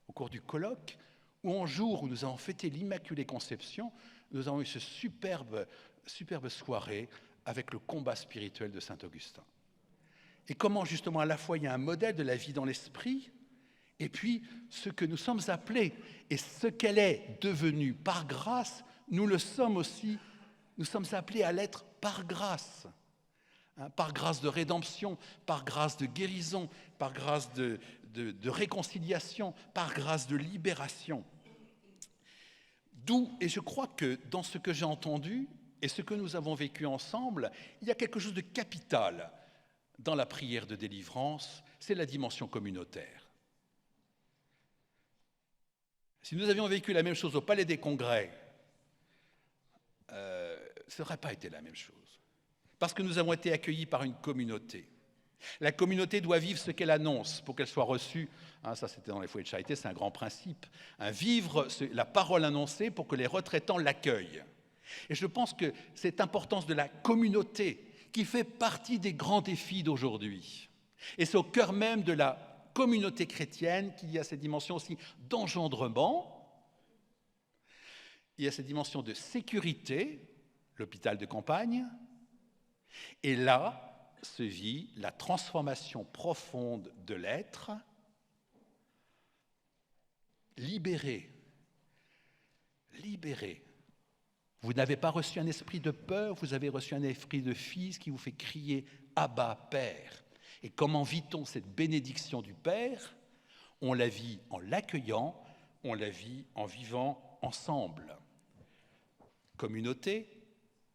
au cours du colloque, où un jour où nous avons fêté l'Immaculée Conception, nous avons eu cette superbe soirée avec le combat spirituel de saint Augustin. Et comment, justement, à la fois, il y a un modèle de la vie dans l'esprit, et puis ce que nous sommes appelés, et ce qu'elle est devenue par grâce, nous le sommes aussi, nous sommes appelés à l'être par grâce. Par grâce de rédemption, par grâce de guérison, par grâce de réconciliation, par grâce de libération. D'où, et je crois que dans ce que j'ai entendu et ce que nous avons vécu ensemble, il y a quelque chose de capital dans la prière de délivrance, c'est la dimension communautaire. Si nous avions vécu la même chose au Palais des Congrès, ça n'aurait pas été la même chose. Parce que nous avons été accueillis par une communauté. La communauté doit vivre ce qu'elle annonce pour qu'elle soit reçue. Ça, c'était dans les foyers de charité, c'est un grand principe. Vivre la parole annoncée pour que les retraitants l'accueillent. Et je pense que cette importance de la communauté qui fait partie des grands défis d'aujourd'hui. Et c'est au cœur même de la communauté chrétienne qu'il y a cette dimension aussi d'engendrement, il y a cette dimension de sécurité, l'hôpital de campagne, et là se vit la transformation profonde de l'être, libéré. Vous n'avez pas reçu un esprit de peur, vous avez reçu un esprit de fils qui vous fait crier « Abba, Père ». Et comment vit-on cette bénédiction du Père ? On la vit en l'accueillant, on la vit en vivant ensemble. Communauté,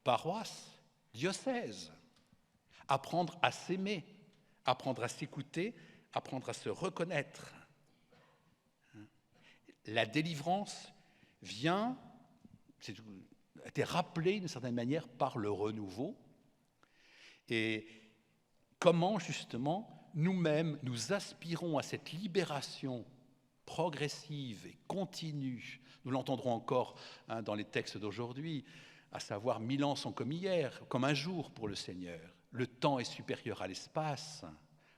paroisse, diocèse. Apprendre à s'aimer, apprendre à s'écouter, apprendre à se reconnaître. La délivrance vient, a été rappelée d'une certaine manière par le renouveau. Et comment justement nous-mêmes nous aspirons à cette libération progressive et continue. Nous l'entendrons encore dans les textes d'aujourd'hui, à savoir 1000 ans sont comme hier, comme un jour pour le Seigneur. Le temps est supérieur à l'espace.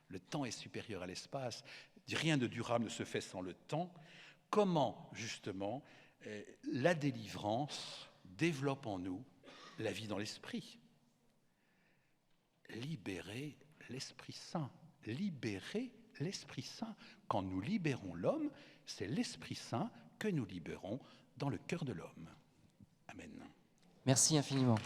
Le temps est supérieur à l'espace. Rien de durable ne se fait sans le temps. Comment, justement, la délivrance développe en nous la vie dans l'esprit. Libérer l'Esprit Saint. Libérer l'Esprit Saint. Quand nous libérons l'homme, c'est l'Esprit Saint que nous libérons dans le cœur de l'homme. Amen. Merci infiniment.